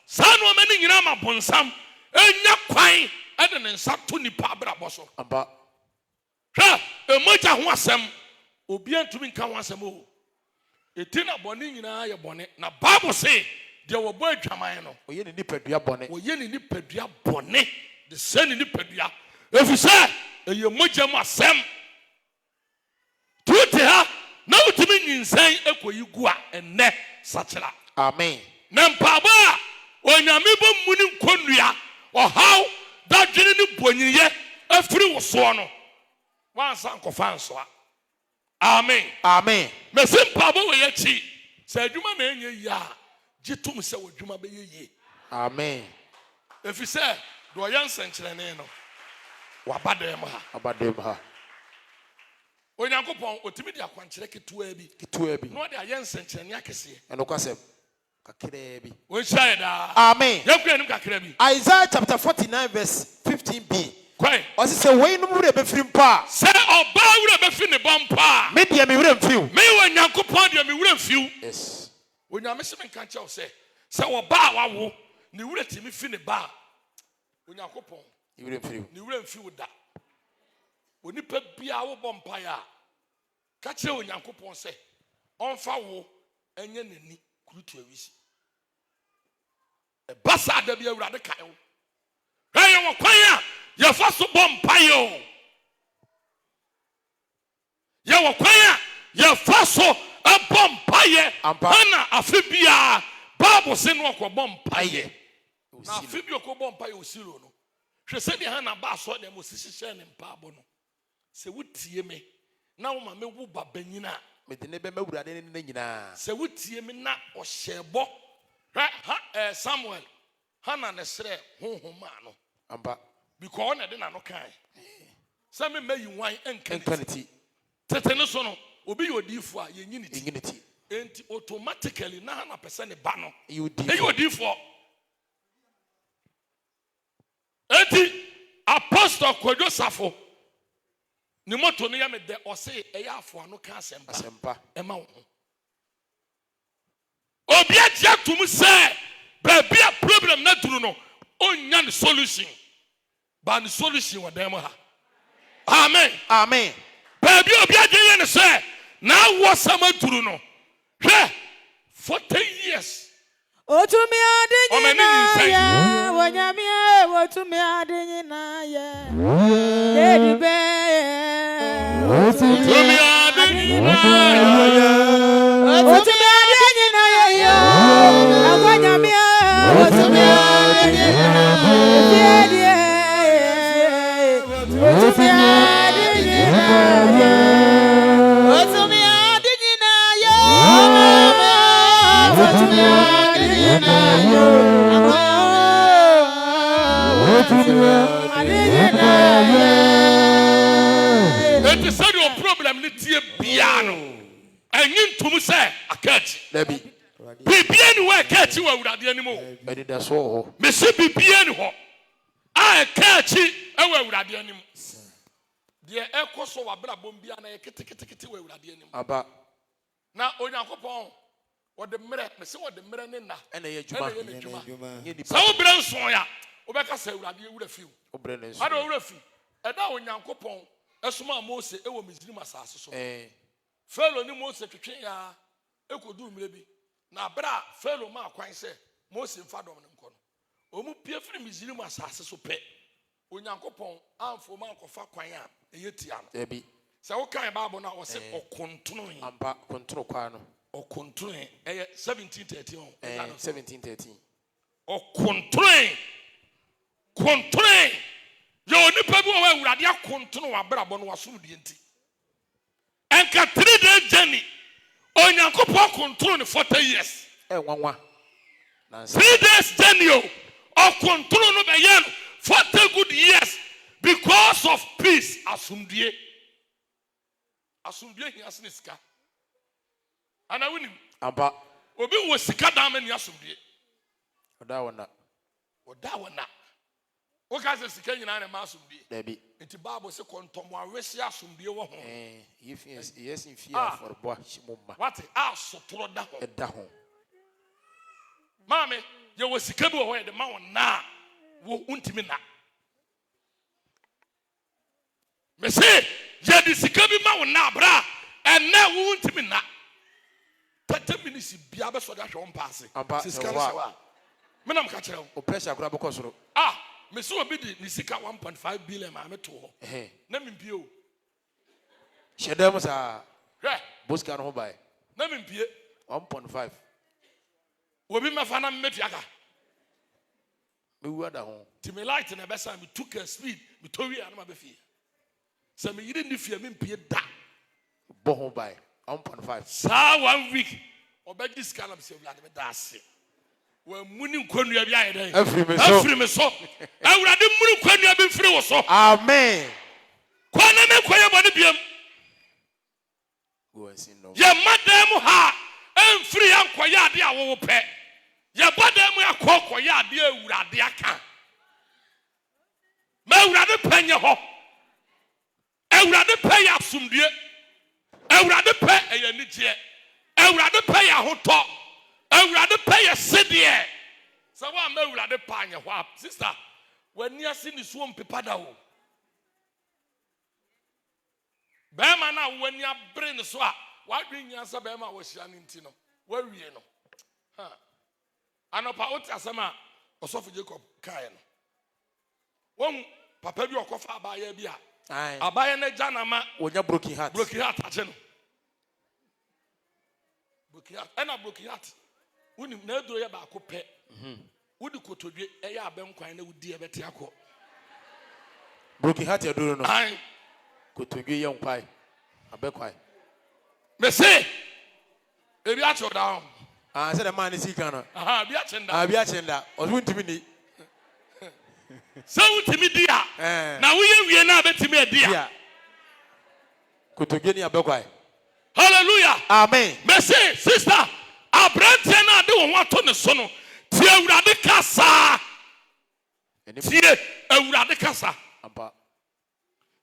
G: sa no ma ne nyina ma bonsam enya kwan ede ne nsa to nipa abrabɔ so
D: Aba.
G: ha emogya ho asem obi antumi nka ho asem o etina bɔne nyina ye bɔne na Bible say de wo bɔ adwaman no
D: Oye ni nipadua bɔne.
G: oye ni nipadua bɔne de sɛ ni nipadua efisɛ eye mogya mu asɛm tuti ha na utumi nyinsan ekoyi gu a ennɛ sakyera.
D: Amen.
G: Na mpaba a onyame bɔ muni nkonnua ɔhaw dadwene ne bonyiyɛ afiri wo soɔ no wansa nkɔfa nsoa. Amen.
D: Amen.
G: Mesi mpaba wɔ yɛkyi sɛ adwuma na enye yi a gitum sɛ wɔ adwuma bɛyɛ yie.
D: Amen.
G: Efisɛ do ɔyɛ nsɛnkyerɛnne no waba dɛm ha.
D: Abadem ha.
G: Onyankopɔn otimi de akwankyerɛ ketewa bi
D: Kitua bi.
G: na ɔde ayɛ nsɛnkyerɛnne akɛseɛ.
D: Eno kwasem. Kakra bi.
G: Wonhyia yɛ daa.
D: Amen.
G: Yɛkura anim kakra bi.
D: Isaiah chapter 49 verse 15b.
G: Kwan.
D: Ɔsi sɛ wei no wura bɛfiri mpa.
G: Sɛ ɔbaa wura bɛfi ne bɔ mpa a
D: Me deɛ me wura mfiw.
G: me wɔ Nyankopɔn deɛ me wura mfiw.
D: Yes.
G: Onyame se me nka kyɛw sɛ ɔbaa wawo ne wura timi fi ne ba Onyankopɔn
D: You wura mfiw.
G: ne wura mfiw da. Onipa bia wo bɔ mpa ya ka kyerɛ Onyankopɔn sɛ ɔmfa wo enye n'ani kurutu awisi. Ɛba saa da bi Awurade kae wo. Hwɛ wɔ kwan a yɛfa so bɔ mpa yɛ o. Yɛwɔ kwan a yɛfa so abɔ mpa yɛ.
D: Ampa.
G: Ana afi bia Bible se no akɔbɔ mpa yɛ. Na afi bi akɔbɔ mpa yɛ osiro no. Hwɛ sɛ de Hana ba so de mo sisi ne mpa abɔ no. Sɛ wotie me na wo ma me wo ba banyina.
D: Me de ne be mawurade ne ne nyina.
G: Sɛ wotie me na ɔhyɛbɔ. Samuel Hana ne srɛ honhom ma no.
D: Amba.
G: Because na de na no kan. Sɛ me mayi wan enkaniti.
D: Enkaniti.
G: Tete ne so no obi yɛ odifo a yenyi ne ti.
D: Unity.
G: Enti automatically na Hana pɛsɛ ne ba no.
D: You
G: Eyi
D: did.
G: odifo. Enti Apostle Kwadwo Safo ne moto no ya me de ɔse ɛyɛ afo ano ka asɛmpa.
D: Asempa.
G: Ɛma wo ho. Obi agye atum sɛ baabi a problem na duru no onya ne solution. Ba ne solution wɔ dan mu ha. Amen.
D: Amen.
G: Baabi obi agye yɛ ne sɛ na awɔ sama duru no. Hwɛ 40 years.
E: Otumi ade
G: Ọmọ ẹni
E: nyina
G: nyinsẹn.
E: ye, wonyame otumi ade nyina ye. Lady be.
G: Otumi ade nyina
E: ye. Otumi ade nyina ye yo. Wonyame otumi ade nyina ye. Otumi ade nyina ye. Otumi ade nyina ye. Otumi ade
G: Eti sɛ de o problem ne tie bia no. Ɛnyi ntum sɛ akati.
D: Dabi.
G: Bibia ni wɔ akati wɔ Awurade anim o.
D: Edi da so ho.
G: Me se bibia ni hɔ. A akati ɛwɔ Awurade anim. Deɛ ɛkɔ so wɔ abrabɔ bia na yɛ ketekete wɔ Awurade anim.
D: Aba.
G: Na Onyankopɔn wɔde mmerɛ, me se wɔde mmerɛ ne na.
D: Ɛna yɛ adwuma.
G: Ɛna yɛ n'adwuma.
D: Nye nipa.
G: Sɛ wo brɛ nson ya, wobɛka sɛ Awurade wura fiw.
D: Obre ne so.
G: Ade wura fi. Ɛda Onyankopɔn ɛsoma Mose ɛwɔ Misraim asase so. Pharaoh ni Mose twetwe ya ekodu mmerɛ bi. Na abra Pharaoh ma kwan sɛ Mose mfa dɔm ne nkɔ no. Omu pie firi Misraim asase so pɛ. Onyankopɔn amfo ma nkɔfa kwan a ɛyɛ tia no.
D: Dabi.
G: Sɛ wo kan Bible na wɔ sɛ ɔkontono.
D: Amba kontrol kwa no.
G: Ɔkontono ɛyɛ 1713 on.
D: 1713.
G: Ɔkontono Control. Yo nipa bi wo awurade akontono wa brabo no wasom die nti. Enka 3-day journey. Onyankopon control ne 40 years.
H: Nwanwa.
G: 3 days journey o control no be yen 40 good years because of peace asumdie. Asumdie hias ne sika. Ana wini.
H: Amba.
G: Obi wo sika da ma ni asumdie.
H: Oda wona.
G: Oka se sika nyina na ma asumdie.
H: Dabi.
G: Nti Bible se kontomo awese asumdie wo ho.
H: Yes in fear for boy shimoma.
G: What asotoro da ho.
H: Eda ho.
G: Mame, ye wo sika bi wo ho ye de ma wo na wo untimi na. Me say ye de sika bi ma wo na bra and na wo untimi na. 30 minutes bia be so da hwe on pass. Sika no sawa. Me na mka kire wo.
H: O pressure kura boko soro.
G: Me so obi di ni sika 1.5 billion ma me to ho. Na me mpie o.
H: Shedem sa.
G: Hwe.
H: Boska no ho bai.
G: Na me mpie
H: 1.5.
G: Obi me fa na me tuaka.
H: Me wu ada ho.
G: Ti me light na be sa me took a speed, me to wi ana ma be fie. Se me yiri ni fie me mpie da.
H: Bo ho bai 1.5.
G: Sa 1 week. Obedi sika na be se vlade me da ase. Wa muni nkonua bi aye den. Afiri me so. Awurade muni nkonua bi mfiri wo so.
H: Amen.
G: Kwana me koye bode biam.
H: Go and see no.
G: Ye madam ha emfiri ankoye ade a wo pe. Ye badam akokoye ade awurade aka. Ma awurade panye ho. Awurade pe ya asumdue. Awurade pe eyanigye. Awurade pe ya hoto. Awurade pe ya sedie. So wa ma awurade panye ho. Sister, when you see ni so mpepada wo. Bema na when you brain so a wa dwen nyansa bema wo hia ne nti no. Wa wie no. Ha. Anopa oti asema Osofo Jacob kai no. Won papa bi okofa abaya bi a. Abaya na jana ma
H: wonya broken heart.
G: Broken heart ache no. Broken heart. Ena broken heart. Woni na eduro ye ba akopɛ. Wodi kotodwe eye abenkwan na wudi ebete akɔ.
H: Broken heart eduro no.
G: Ai.
H: Kotodwe ye nkwai. Abekwai.
G: Me say ebi acho down.
H: Say the man is Ghana.
G: Bi achenda.
H: Bi achenda. Ozu ntimi ni.
G: So ntimi dia. Na wo ye wie na betimi adia.
H: Kotodwe ni abekwai.
G: Hallelujah.
H: Amen.
G: Me say sister, abrante na de wo ato ne so no. Tie awurade kasa. Tie awurade kasa.
H: Amba.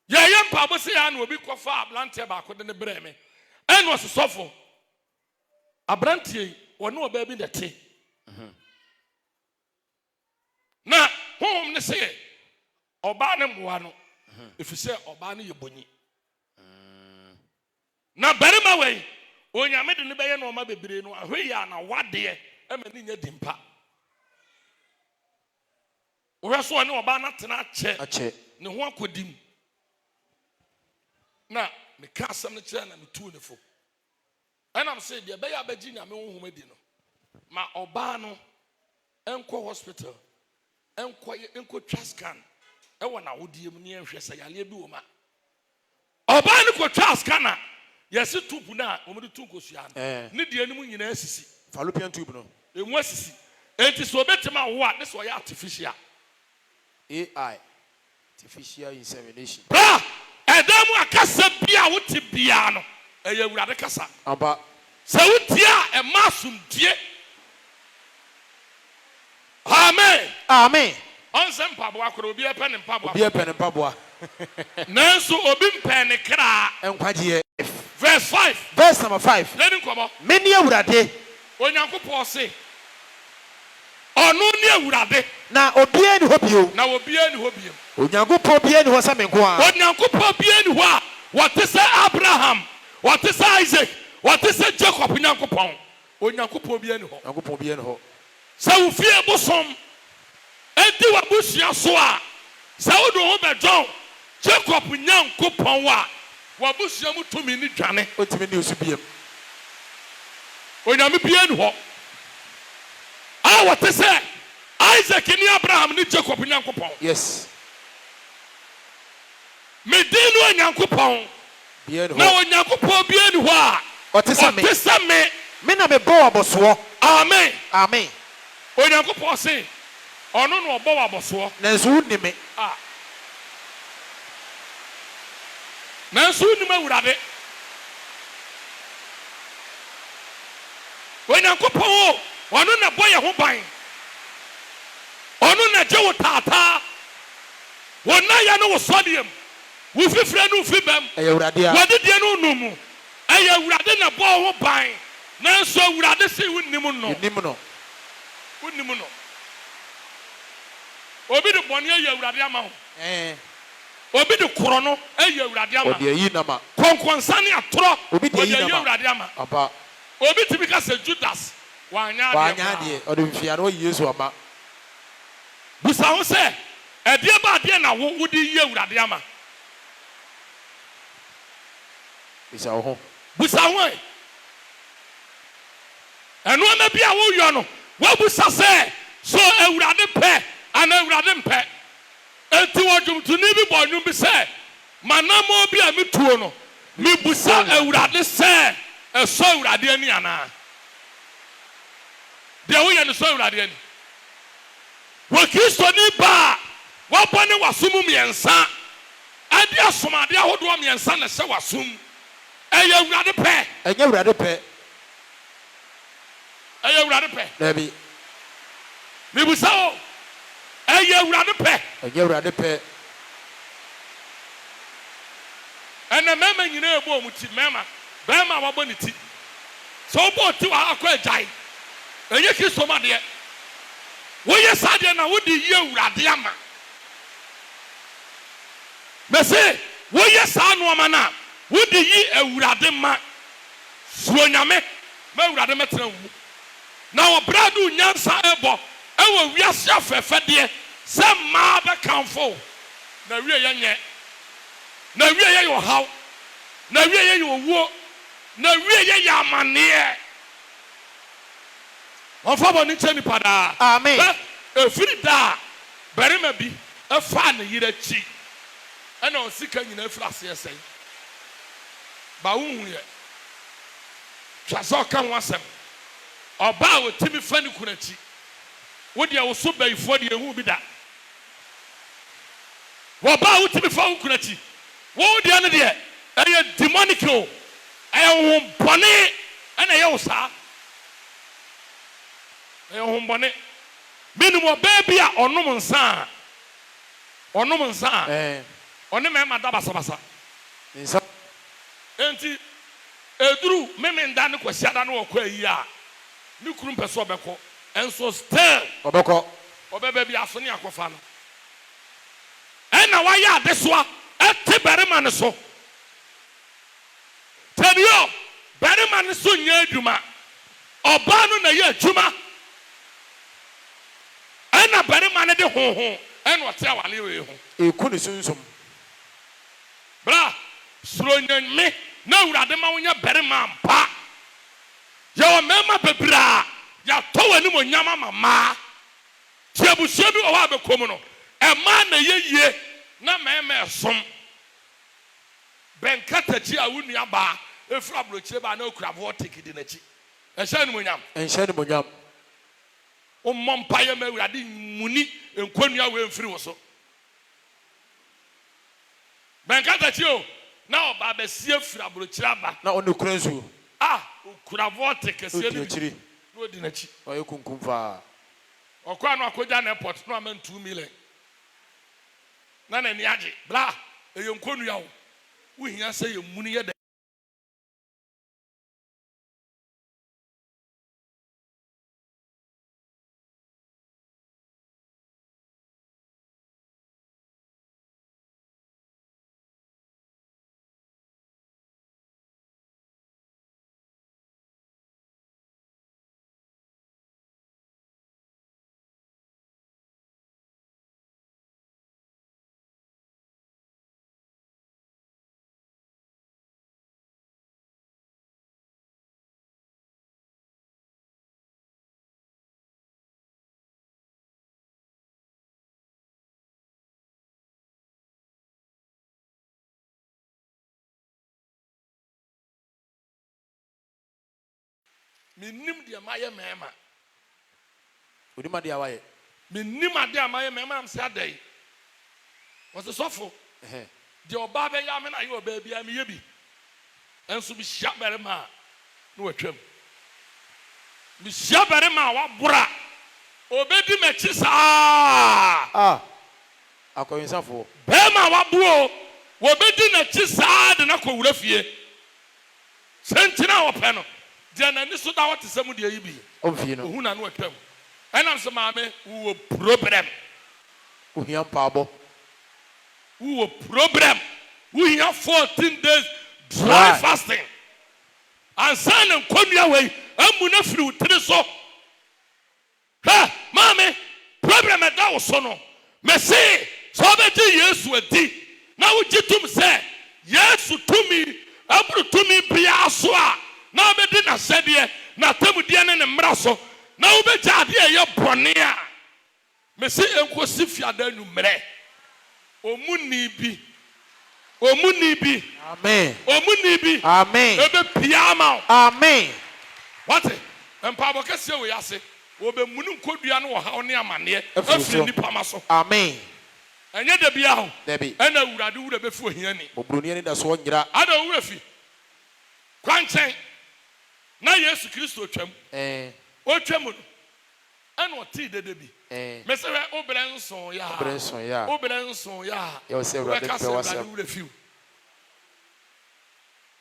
G: Ye mpa bo se ya na obi kofa abrante ba ko de ne bre me. Eno sosofo. Abrante wonu oba bi dete. Na hom ne se oba ne mboa no. Efise oba ne ye bonyi. Na barima we onyame de ne beye no ma bebre no ahwe ya na wade e ma ni nya dimpa. Wo so ne oba na tena ache ne ho akodim. Na me ka asam ne kire na me tu ne fo. Enam say de beye abaji na me honhom adi no. Ma oba no enko hospital enko twa scan e wona wodie mu ne enhwe sa yale bi wo ma. Oba ne ko twa scan na yes tupu na omudu tunkosua no. Ne die nim nyina asisi.
H: Fallopian tube no.
G: Emu asisi. Enti so betima wo a ne so ya artificial.
H: AI. Artificial insemination.
G: Bra! Edamu akasa bia wote bia no. Eye awurade kasa.
H: Aba.
G: Se wotia e masum die. Amen.
H: Amen.
G: Onse mpaboa koro obi epe ne mpaboa.
H: Obi epe ne mpaboa.
G: Nanso obi mpe ne kra.
H: Enkwaje.
G: Verse 5.
H: Verse number 5.
G: Let him come on.
H: Meni awurade.
G: Onyankopon se. Onu ni awurade.
H: Na obie ni hobio.
G: Na obie ni hobio.
H: Onyankopon bie ni ho sa menko a.
G: Onyankopon bie ni ho a. What is Abraham? What is Isaac? What is Jacob? Onyankopon. Onyankopon bie ni ho.
H: Onyankopon bie ni ho.
G: Sa wo fie bosom. Edi wa busia so a. Sa wo do ho be John. Jacob Nyankopon wa. Wa busia mu tumi ni dwane.
H: Otimi ni osubiem.
G: Onyame bie ni ho. What is Isaac ni Abraham ni Jacob nyankopɔn.
H: Yes.
G: Me din no nyankopɔn. Na onyankopɔn bi ani hɔ a. Ɔte me.
H: Me na me bɔ abosoɔ.
G: Amen.
H: Amen.
G: Onyankopɔn se ɔno no ɔbɔ abosoɔ.
H: Nanso wonni me.
G: Nanso wonni me Awurade. Onyankopɔn ɔno na bɔ yɛ ho ban. Ɔno na gye wo taataa. Wɔn na yɛ no wo sɔdeɛm. Wo fifire no fi bɛm.
H: Ɛyɛ Awurade a.
G: Wɔde deɛ no nu mu. Ɛyɛ Awurade na bɔ ho ban. Nanso Awurade se wonnim no.
H: Wonnim no.
G: Wonnim no. Obi de bɔne ayɛ Awurade ama ho. Obi de korɔ no ayɛ Awurade ama.
H: Ɔde ayi nama.
G: Kɔnkɔnsa ne atorɔ.
H: Obi de ayi nama.
G: Ɔde ayɛ Awurade ama.
H: Aba.
G: Obi tumi ka sɛ Judas. Wanya
H: deɛ. Ɔde mfia no Yesu ama.
G: Busa ho sɛ ɛdeɛ ba adeɛ na wo de yi Awurade ama.
H: Busa ho.
G: Busa ho. Ɛno ama bi a woyɔ no wobusa sɛ so Awurade pɛ ana Awurade mpɛ. Enti wɔdwomtoni bi bɔ nnwom bi sɛ manamo bi a metuo no mebusa Awurade sɛ ɛsɔ Awurade ani anaa. Deɛ woyɛ no sɔ Awurade ani. Wɔ Kristoni ba a wɔbɔ ne wasom mmiɛnsa ade asomade ahodoɔ mmiɛnsa na hyɛ wasom. Ɛyɛ Awurade pɛ.
H: Ɛnyɛ Awurade pɛ.
G: Ɛyɛ Awurade pɛ.
H: Dabi.
G: Mebusa o. Ɛyɛ Awurade pɛ.
H: Ɛnyɛ Awurade pɛ.
G: Ɛna mɛma nyinaa ebu omu ti mɛma. Bɛma wabɔ ne ti. Sɛ wobɔ ti wa akɔ agyae. Ɛyɛ Kristo ma deɛ. Woyɛ saa deɛ na wode yi Awurade ama. Mɛse woyɛ saa nneɛma na wode yi Awurade ma. Suo Nyame ma Awurade mɛtena wu. Na ɔbrɛ do nyansa ɛbɔ ɛwɔ wiase afɛfɛdeɛ sɛ mmaa bɛkamfo. Na wie yɛ nyɛ. Na wie yɛ ɔhaw. Na wie yɛ owuo. Na wie yɛ amanneɛ. Ɔfa bɔ ne nkyɛn nipa daa.
H: Amen.
G: Efiri daa barima bi ɛfa ne yere akyi. Ɛna ɔsika nyinaa efiri aseɛ sɛn. Ba wo hu yɛ. Twasɛ ɔka ho asɛm. Ɔbaa a wɔtumi fa ne kunu akyi. Wo deɛ wo so bayifoɔ deɛ ehu bi da. Wɔbaa a wotumi fa wo kunu akyi. Wo deɛ no deɛ ɛyɛ demonic o. Ɛyɛ honbɔne ɛna ɛyɛ wo saa. Ɛyɛ honbɔne. Minimum ɔbaa bi a ɔnom nsa a. Ɔnom nsa a. Ɔne mɛma da basabasa.
H: Nsa.
G: Enti eduru memenda ne kwasiada no wɔkɔ ayi a ne kuru mpɛ so ɔbɛkɔ ɛnso still
H: ɔbɛkɔ
G: ɔbɛba bi aso ne akɔfa no ɛna wayɛ adesoa ɛte barima ne so tɛnio barima ne so nyɛ adwuma ɔbaa no na yɛ adwuma ɛna barima ne de honhom ɛna ɔte awale wei ho
H: eku ne sunsum
G: bra suro nyame na Awurade ma wonya barima mpa yɛwɔ mmarima bebree a yɛatɔ w'anim onyam ama mmaa tie abusua bi wɔ hɔ a bɛkɔ mu no ɛmaa na ɛyɛ yie na mmarima ɛsom bɛnka takyi a wo nua baa ɛfiri aburokyire baa na okura boɔ tiki di n'akyi ɛhyɛ no monyam
H: ɛnhyɛ no monyam
G: wommɔ mpaeɛ ma Awurade muni nkonnua wei mfiri wo so bɛnka takyi o na ɔba bɛsie firi aburokyire aba
H: na ɔne kura nsuo
G: okura boɔ tiki kɛseɛ no bi na odi n'akyi
H: ɔyɛ kunkum faa
G: ɔkɔ ano akɔgya na airport no ama 2 million na n'ani agye bla ɛyɛ nkonnua wo wohia sɛ yɛ muni yɛ Minim de maye mema.
H: Udima de awaye.
G: Minim ade maye mema am say day. Was the sofo? The oba be ya me na ye oba bia me ye bi. Enso bi hia bere ma no atwam. Bi hia bere ma wa bora. Obedi mechi saa.
H: Akoyinsafo.
G: Be ma wa buo. Obedi na chi saa de na kowura fie. Sentina wo pe no. De na ni so da wo tesam de yi bi.
H: Omfie no.
G: Ohu na no atwam. Enam so maame wo problem.
H: Ohia mpaabo.
G: Wo problem. We have 14 days dry fasting. And son and konua we amuna firi utire so. Ha, mama, problem da wo so no. Me say, so be Yesu adi. Na wo gitum say, Yesu tumi, abru tumi bia so a. Na be di na sede, na tamudie ne mmra so. Na wo be jade ye bone a. Me say enkosi fiada numre. Omuni bi.
H: Amen.
G: Omuni bi.
H: Amen.
G: Ebe piama.
H: Amen.
G: What? Empabo kese we ase. Obe munu nkodua no ha one amane. Afiri ni pama so.
H: Amen.
G: Enye de bia ho.
H: Debi.
G: Ena awurade wura befu ohiani.
H: Obroni ani da so nyira.
G: Ada wura fi. Kwanchen. Na Yesu Kristo twam. O twam no. Ena o ti de bi. Mesewe obrenson ya. Obrenson ya.
H: Yo se awurade pe wasa.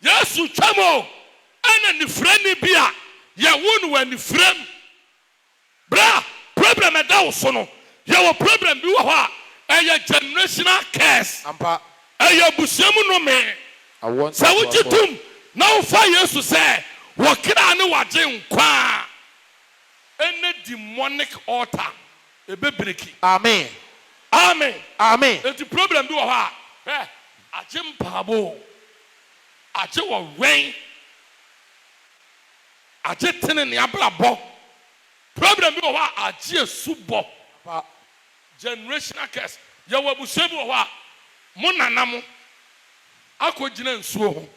G: Yesu twam. Ena ni frani bia. Ya wonu wa ni fram. Bra, problem e da wo so no. Ya wo problem bi wo ho a e generational curse.
H: Ampa.
G: E ya busuamu no me.
H: Awon
G: sa wo gitum na wo fa Yesu say wo kra ne waje nkwa. Any demonic altar e be breaki.
H: Amen.
G: Amen.
H: Amen.
G: The problem bi wo ho a aje mpabo. Aje wo wen. Aje tene ne ablabo. Problem bi wo ho a aje subo. Generational curse. Ya wo busebu wo ho a mo nanamo akogina nsuo ho.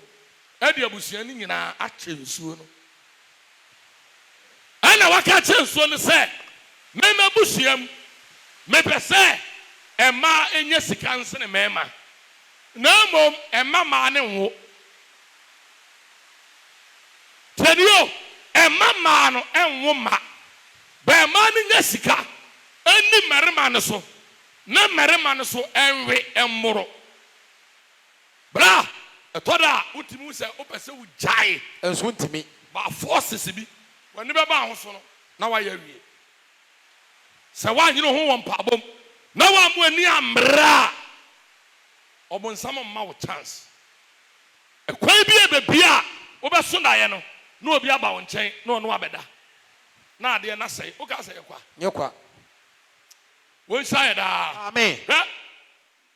G: E de abusuani nyina ache nsuo no. Ana waka che nsuo no se mema busuam me pese ema enye sika nsene mema. Na mom ema ma ne nwo. Tedio ema ma no enwo ma. Ba ma ne nya sika eni merema ne so. Na merema ne so enwe emmoro. Bra, etoda utimi se opese u jai.
H: Enso ntimi.
G: Ba forces bi. Wani be ba ho so no na wa ya wie. Se wa nyino ho won pabom. Na wa mo ani amra. Obonsam ma wo chance. Ekwai bi ebebia obeso na ye no. Na obi aba wo nchen na ono abeda. Na ade na sei. O ka sei kwa.
H: Nyekwa.
G: Won sai da.
H: Amen.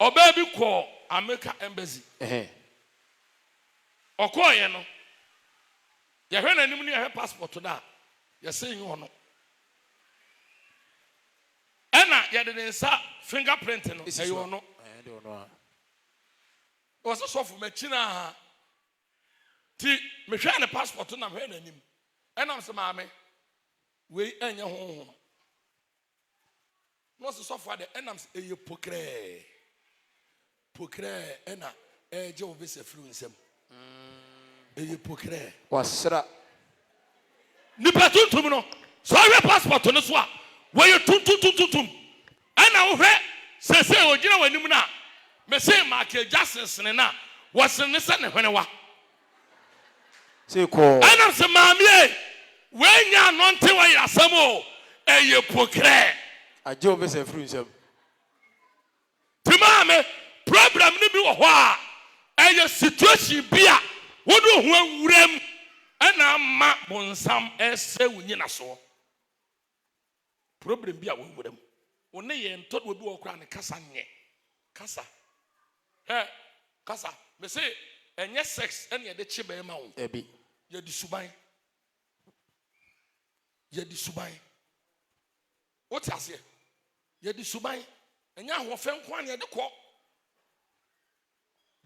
G: Oba bi ko America embassy. Okoye no. Ye hwe nanim ne ye passport na. Ye say yin ono. Ena ye de nsa fingerprint no. Ye ono.
H: De ono a.
G: O so sofu machina ha. Ti me hwe ne passport na hwe nanim. Ena so maame. We enye ho. No so sofu ade enam eye pokre. Pokre ena eje wo bese fru nsem. Eye pokre.
H: Wasra.
G: Nipa tuntum no. So we passport no so a. We tuntum. Ena wo hwe sese ogina wanim na. Me say Michael Jackson ne na. Wose ne se ne hwene wa.
H: Say ko.
G: Enam se maame we nya nonte wa yasam o. Eye pokre.
H: Aje obese fru nsem.
G: Ti maame problem ni bi wo ho a. Eye situation bi a wodo ho awuram ana ma bonsam ese wunyina so. Problem bi a wo wuram. Wo ne ye ntod wo bi wo kra ne kasa nye. Kasa. Kasa. Me say enye sex ene ye de chibe ma wo.
H: Ebi.
G: Ye di suban. Ye di suban. What ase? Ye di suban. Enye ahofen kwa ne ye de ko.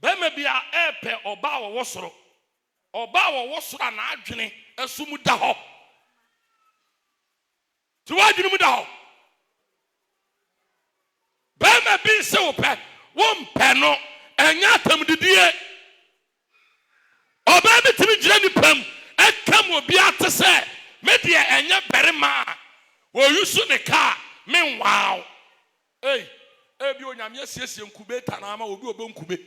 G: Bema bia epe oba wo soro. Oba wo soro na adwene asumu da ho. To why do you know? Bema be so pet, one panel, and yatam the dear. Or baby to be Jenny Pem, and come will be out to say, Media and your better ma. Will you soon a car? Meanwhile, hey, everyone, yes, and Kubet and Ama will be a bone Kube.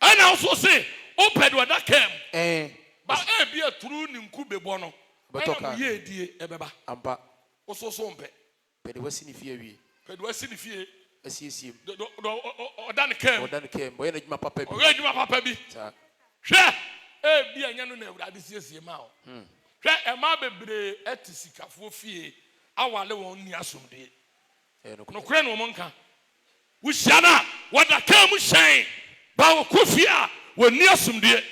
G: And also say, open what that came. But be a true Nkube Bono. But ye, dear Ebeba, Ampa, also sompe. But it was in the fear. But it was in the fear. As you see, or done came, when my papa, already my papa be. Share, be a young never that this year's amount. Share a mabbe at Sika for fear. Our little near some day. No crane womanka. We shall not what the came with shine. Bow Kufia will near some day.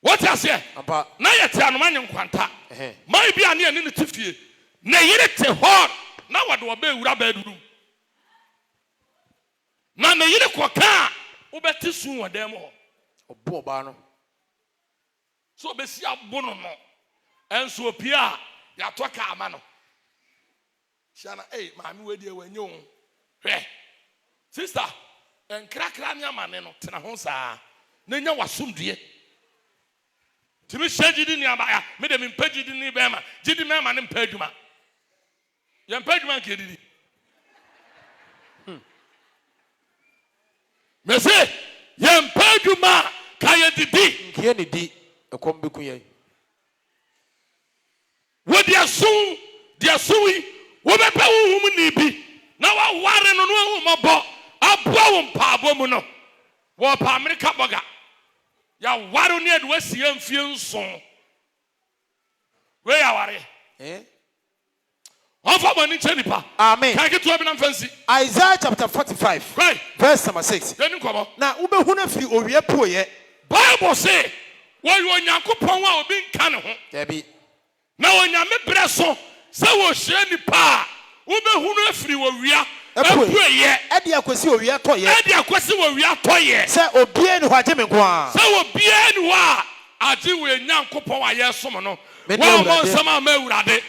G: What I say? Now you tell man in Quanta. Might be a near in the 50. Nay, it's a hard. Now what do I be with a bedroom? Now the yellow quaka, Ubetti soon a demo or Bobano. So be see a bono and so Pia, Yatwaka mano. Shana, mammy, where you when you sister and crack Rania Maneno, Tenahonsa. Nanya was soon dear. To me, Shady in Yabaya, made them in Peggy in Nibama, Jiddy Mamma and Peguma. Young Pegman kid. Me say, young Peguma, Kaya Didi, Kennedy, a combiquia. What they are soon, what a woman be. Now I want to know a brown pabomuno. What Pamerica Boga. Ya waro near the West Yam Field song. Where are they? Offer money, Chenipa. Amen. Can I get to have an fancy? Isaiah chapter 45, right? Verse number 6. Then you come up. Now, Ube Hunafi or Yapoye. Bible say, well, you are Yakupa being canon. Debbie. Now, when you make Bresson, so was Shani Pa. Ube Hunafi or Ria. Edia kwesi o wi ato ye. Edia kwesi o wi ato ye. Se obi enu ha je me kwa. Se obi enu wa age we Nyankopon wa ye som no. Wa mo nsama ma awurade.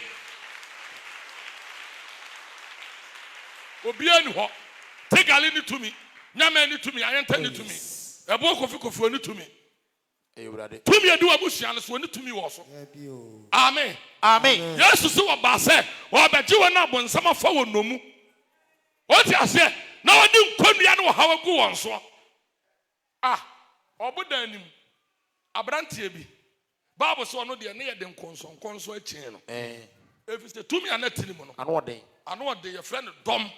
G: Obi enu ho. Tegali ni tumi. Nyama ni tumi, ayenta ni tumi. Ebo kofi ni tumi. Awurade. Tumi edu abusia no so ni tumi wo so. Amen. Amen. Yesu so wa ba se, wa ba ji wona bonsama fa wo nomu. What you say? Now I didn't come here no how go on so. Oboda anim. Abrantie bi. Bible so no de na ye den konso achi no. If it's the to me and tell no. Ano de your friend dom.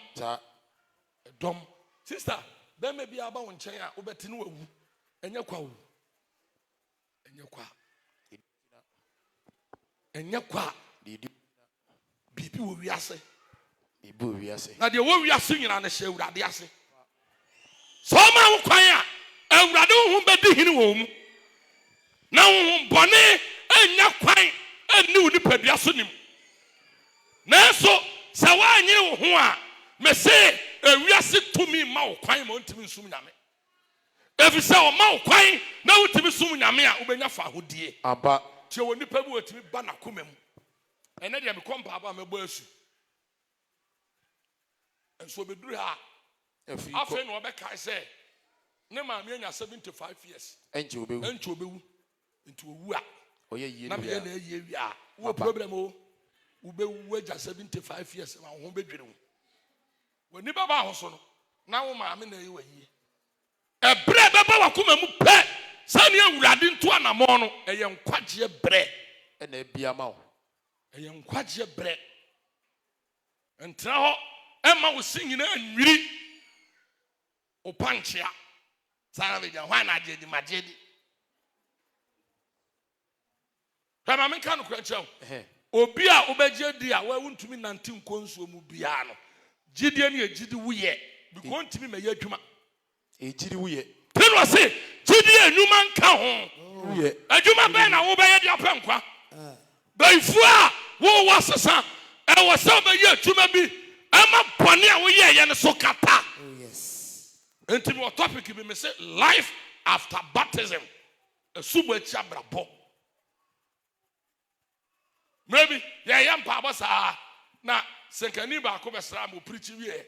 G: Dom. Sister, there may be aba won chen a obeti no awu. Enye kwa wu. Enye kwa. Bibi wo wiase. Now the way we are singing on the show, that they are saying, so my choir, and Radu Humbedi home. Now, Bonnet and Yaquine and knew the Pediasunim. Now, so I knew who are, may say, we are sick to me, Mao Quine, Montim Suminame. If you say, Mao Quine, now to be Suminamia, Ubenafa, who dear, but you will be able to be Banakumem. And then you become Papa, my boys. And so we do her. If you after no back, I say, no, my 75 years. And you be into a wua. Oh, yeah, what problem? Will be wage 75 years. I won't be dreaming. When you Baba Hosono, now my men are a bread Baba Kumamu pet. Sanya Radin to an amono, a young quadria bread, and a biamau. A young quadria bread. And now Emma was singing and reading. O Panchia. Savage, why not did the Majedi? Come on, can question. Obia, Obejedia, why won't to me 19 consul Mubiano? Gideon, Gidi Wuye, because to me, my Yajuma. A Gidi Wuye. Then was it, Gideon, you man come. A Juma Bena, obey your Panqua. By Fua, who was the son? I was over here to me. I'm a pioneer we are and so kata. Oh yes. And to our topic we may say life after baptism. A super chabra bo. maybe ya mpaba saa na senkani ba ko besra mo preach wie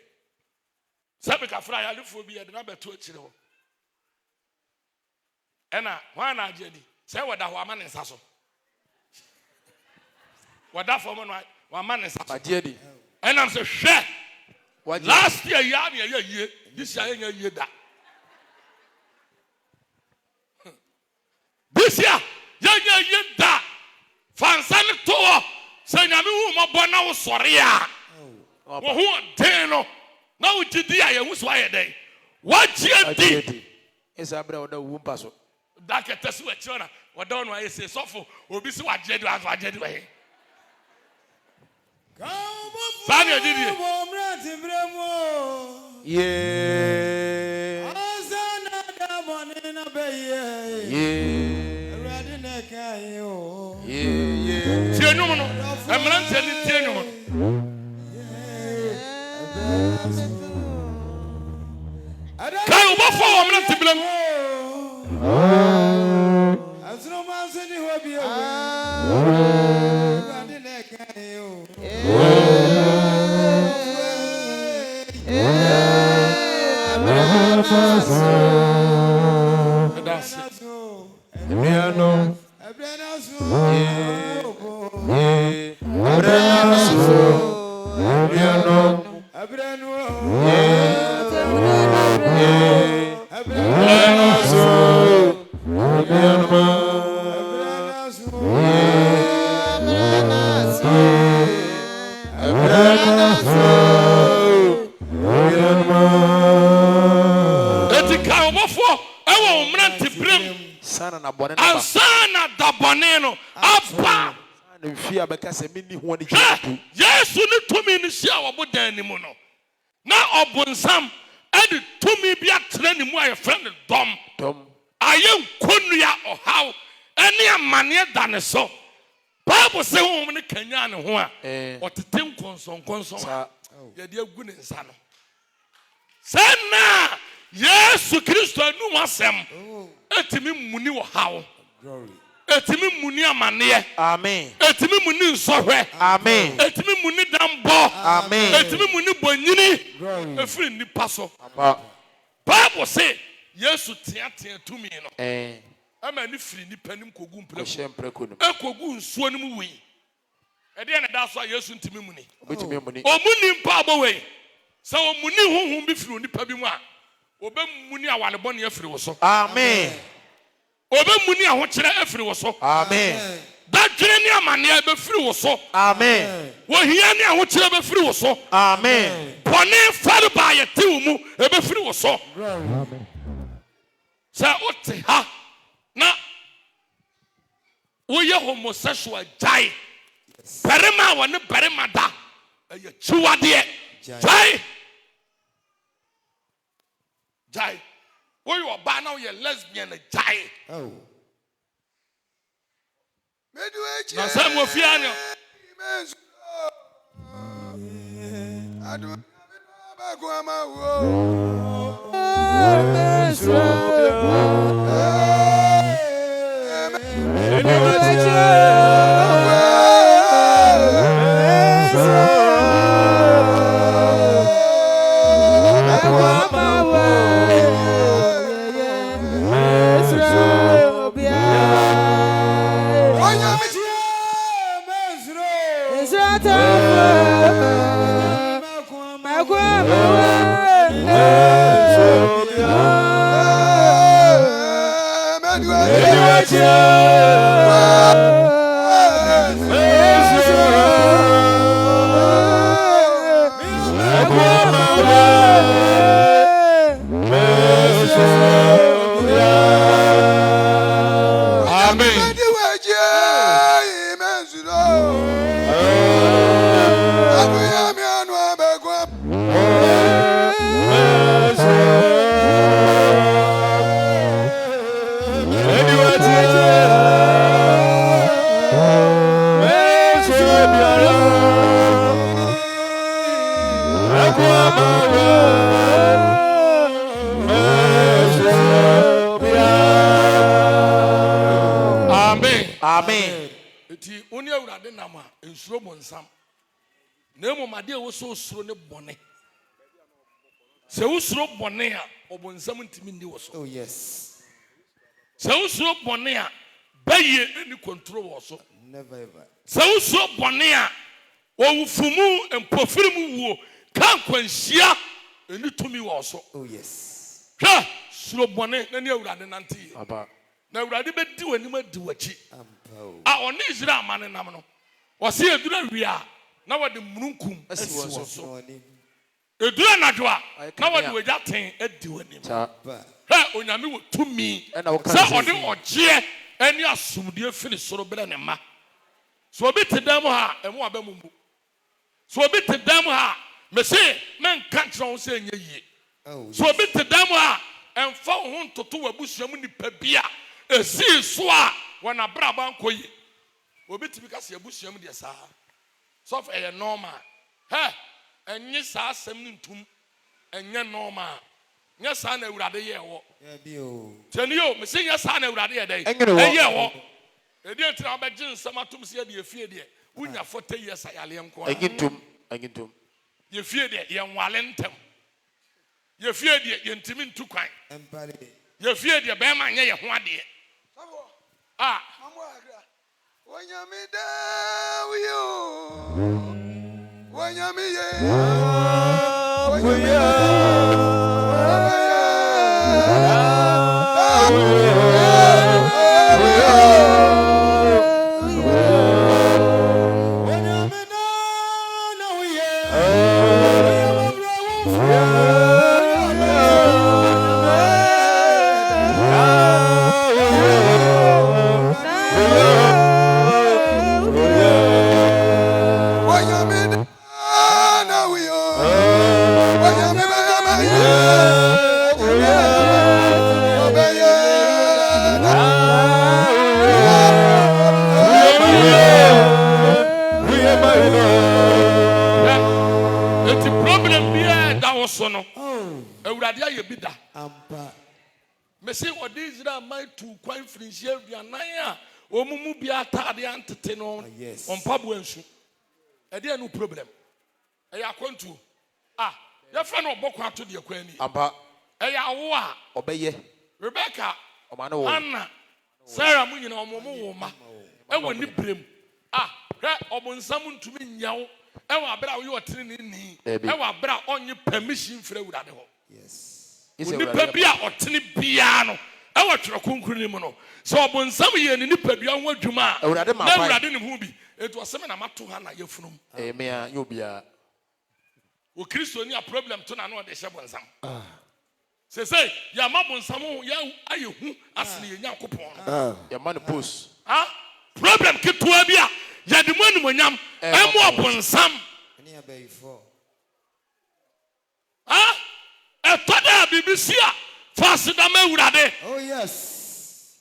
G: sabe ka fra ya lefo bi de na beto akire ho ena hwan na agedi say wada ho ama ne nsa so wada fo mo no wa ama ne nsa so
H: agedi
G: ena se hwe last year ya na ya yie this year ya yie da this year ya yie da fansan to say nyame wu mo bona wo sore a wo ho den no na wo gidi a ye hu so aye den wa gidi
H: esa bra oda wu mpa so
G: da ketesi wa chiona oda no aye say sofo obi si wa gidi wa gidi wa he Sani adidi
H: yeah
F: Azana da bonina beye
G: tie nyum no emrante ni tie nyum kai ubafo wo emrante bilam
F: Azro mazeni ho bi ewe Radi ne kai yo
G: Ansana da boneno apa
H: na mfi abeka se mini ho ne
G: Yesu ni tumi ni sia wo bodan ni mu no na obonsam edi tumi bi atra ni mu aye friend dom aye nkonua ohaw ene amane da ne so Bible say wo ne kanya ne ho a otete nkonson ye de agu ne nsa no sana Yesu Kristo anu asem etimi muni wo hawo etimi muni amane
H: amen
G: etimi muni nsohwe
H: amen
G: etimi muni dambo
H: amen
G: etimi muni bonyini efiri nipa so Bible say Yesu tia tumi no ama ni firi nipa nim kogu mpreko ekogu nsuo nim wi ede na da so Yesu ntimi muni
H: obetimi muni
G: omuni mpa abowe sa omuni huhum bi firi nipa bi mu a obemuni awalebo ne afiri wo so
H: amen
G: obemuni ahokyere afiri wo so
H: amen
G: dadwene ne amane abefiri wo so
H: amen
G: wohia ne ahokyere abefiri wo so
H: amen
G: bone fare ba ye tew mu abefiri wo so
H: amen
G: sa ote ha na wo ye homosexual jai perema wone perema da ye chiwade jai wo you ba na you lesbian jai na say mo fia ni
F: Adu ba ko ama
G: amen eti oni awurade nam a ensuro bonsam na emu made wo so suro ne bone se wo suro bone a obonsam ntimi ndi wo so
A: Oh, yes.
G: se wo suro bone a baye eni control wo so
A: Never ever.
G: se wo suro bone a wo fumu empofirimu wo kan kwanhia eni tumi wo so.
A: Oh, yes.
G: Hwa suro bone na ne awurade nante
H: Aba.
G: na awurade bedi wani ma di wachi
A: Ampo.
G: a oni Israel amane nam no wose edura wia na wode mununkum asi wo so
A: Noni.
G: edura nadwa na wode wajaten adi wani
H: Cha.
A: Ba.
G: ha onyame wo tumi
H: Ɛna wo ka
G: sa
H: sɛ-
G: ode ogye ani asomdie firi soro bere ne ma so obi te dam ha emu abamumu so obi te dam ha me se men ka kyerɛ wo sɛ enye yie
A: Oh,
G: so obi te dam ha emfa wo ho ntoto wabusuam nipa bia esi so a wana braba nkɔ yi obi tibi ka se abusuam de saa so fa ɛyɛ normal he enye saa asɛm ne ntum enye normal nya saa na awurade yɛ wɔ
A: yeah, bio.
G: tani yo me se nya saa na awurade yɛ dɛ
H: Ɛnyɛ wɔ.
G: ɛyɛ wɔ edi entra abɛgye nsɛm atom se de efie de unya 40 years ayale nko a
H: Agintum.
G: ye fie de ye nwale ntem ye fie de ye ntimi ntu kwan
A: Empare.
G: ye fie de be ma nya ye ho ade ah
F: Wanyami dawiyo. Wanyami ye. Wanyami
G: enti problem bia da wo so no
A: Oh,
G: awurade aye bi da
A: ampa.
G: me se ode Israel man tu kwan firinhia aduanan a omumu bia atade antete no
A: yes.
G: ompa bo ansu ede no problem eya kontu ah ya fa no obokwa ato de kwan ni
H: Aba.
G: eya wo a
H: Obeye.
G: Rebecca
H: Ɔma no wo.
G: Anna Sarah mu nyina omomo wo ma ewo ni brem ah hwɛ obonsam ntumi nyawo ewo abra wo yo tene ni
H: Ebi.
G: ewo abra onye permission fra wurade ho
A: Yes.
H: Ise
G: nipa bia otene bia no ewo twere konkru ni mu no so obonsam ye ni nipa bia ho adwuma
H: Awurade ma
G: na
H: kwan.
G: wurade ne ho bi etu oseme na mato ha na yefunum
H: Emea nyobia.
G: o kristo ni a problem to na no de hye bonsam se say ya ma bonsam ya aye hu asene ye nyankopon
H: Ya man post.
G: ah problem ketua bia ya de mu animonyam emu obonsam
A: Any about four.
G: ah etoda BBC a fasida ma wurade
A: Oh, yes.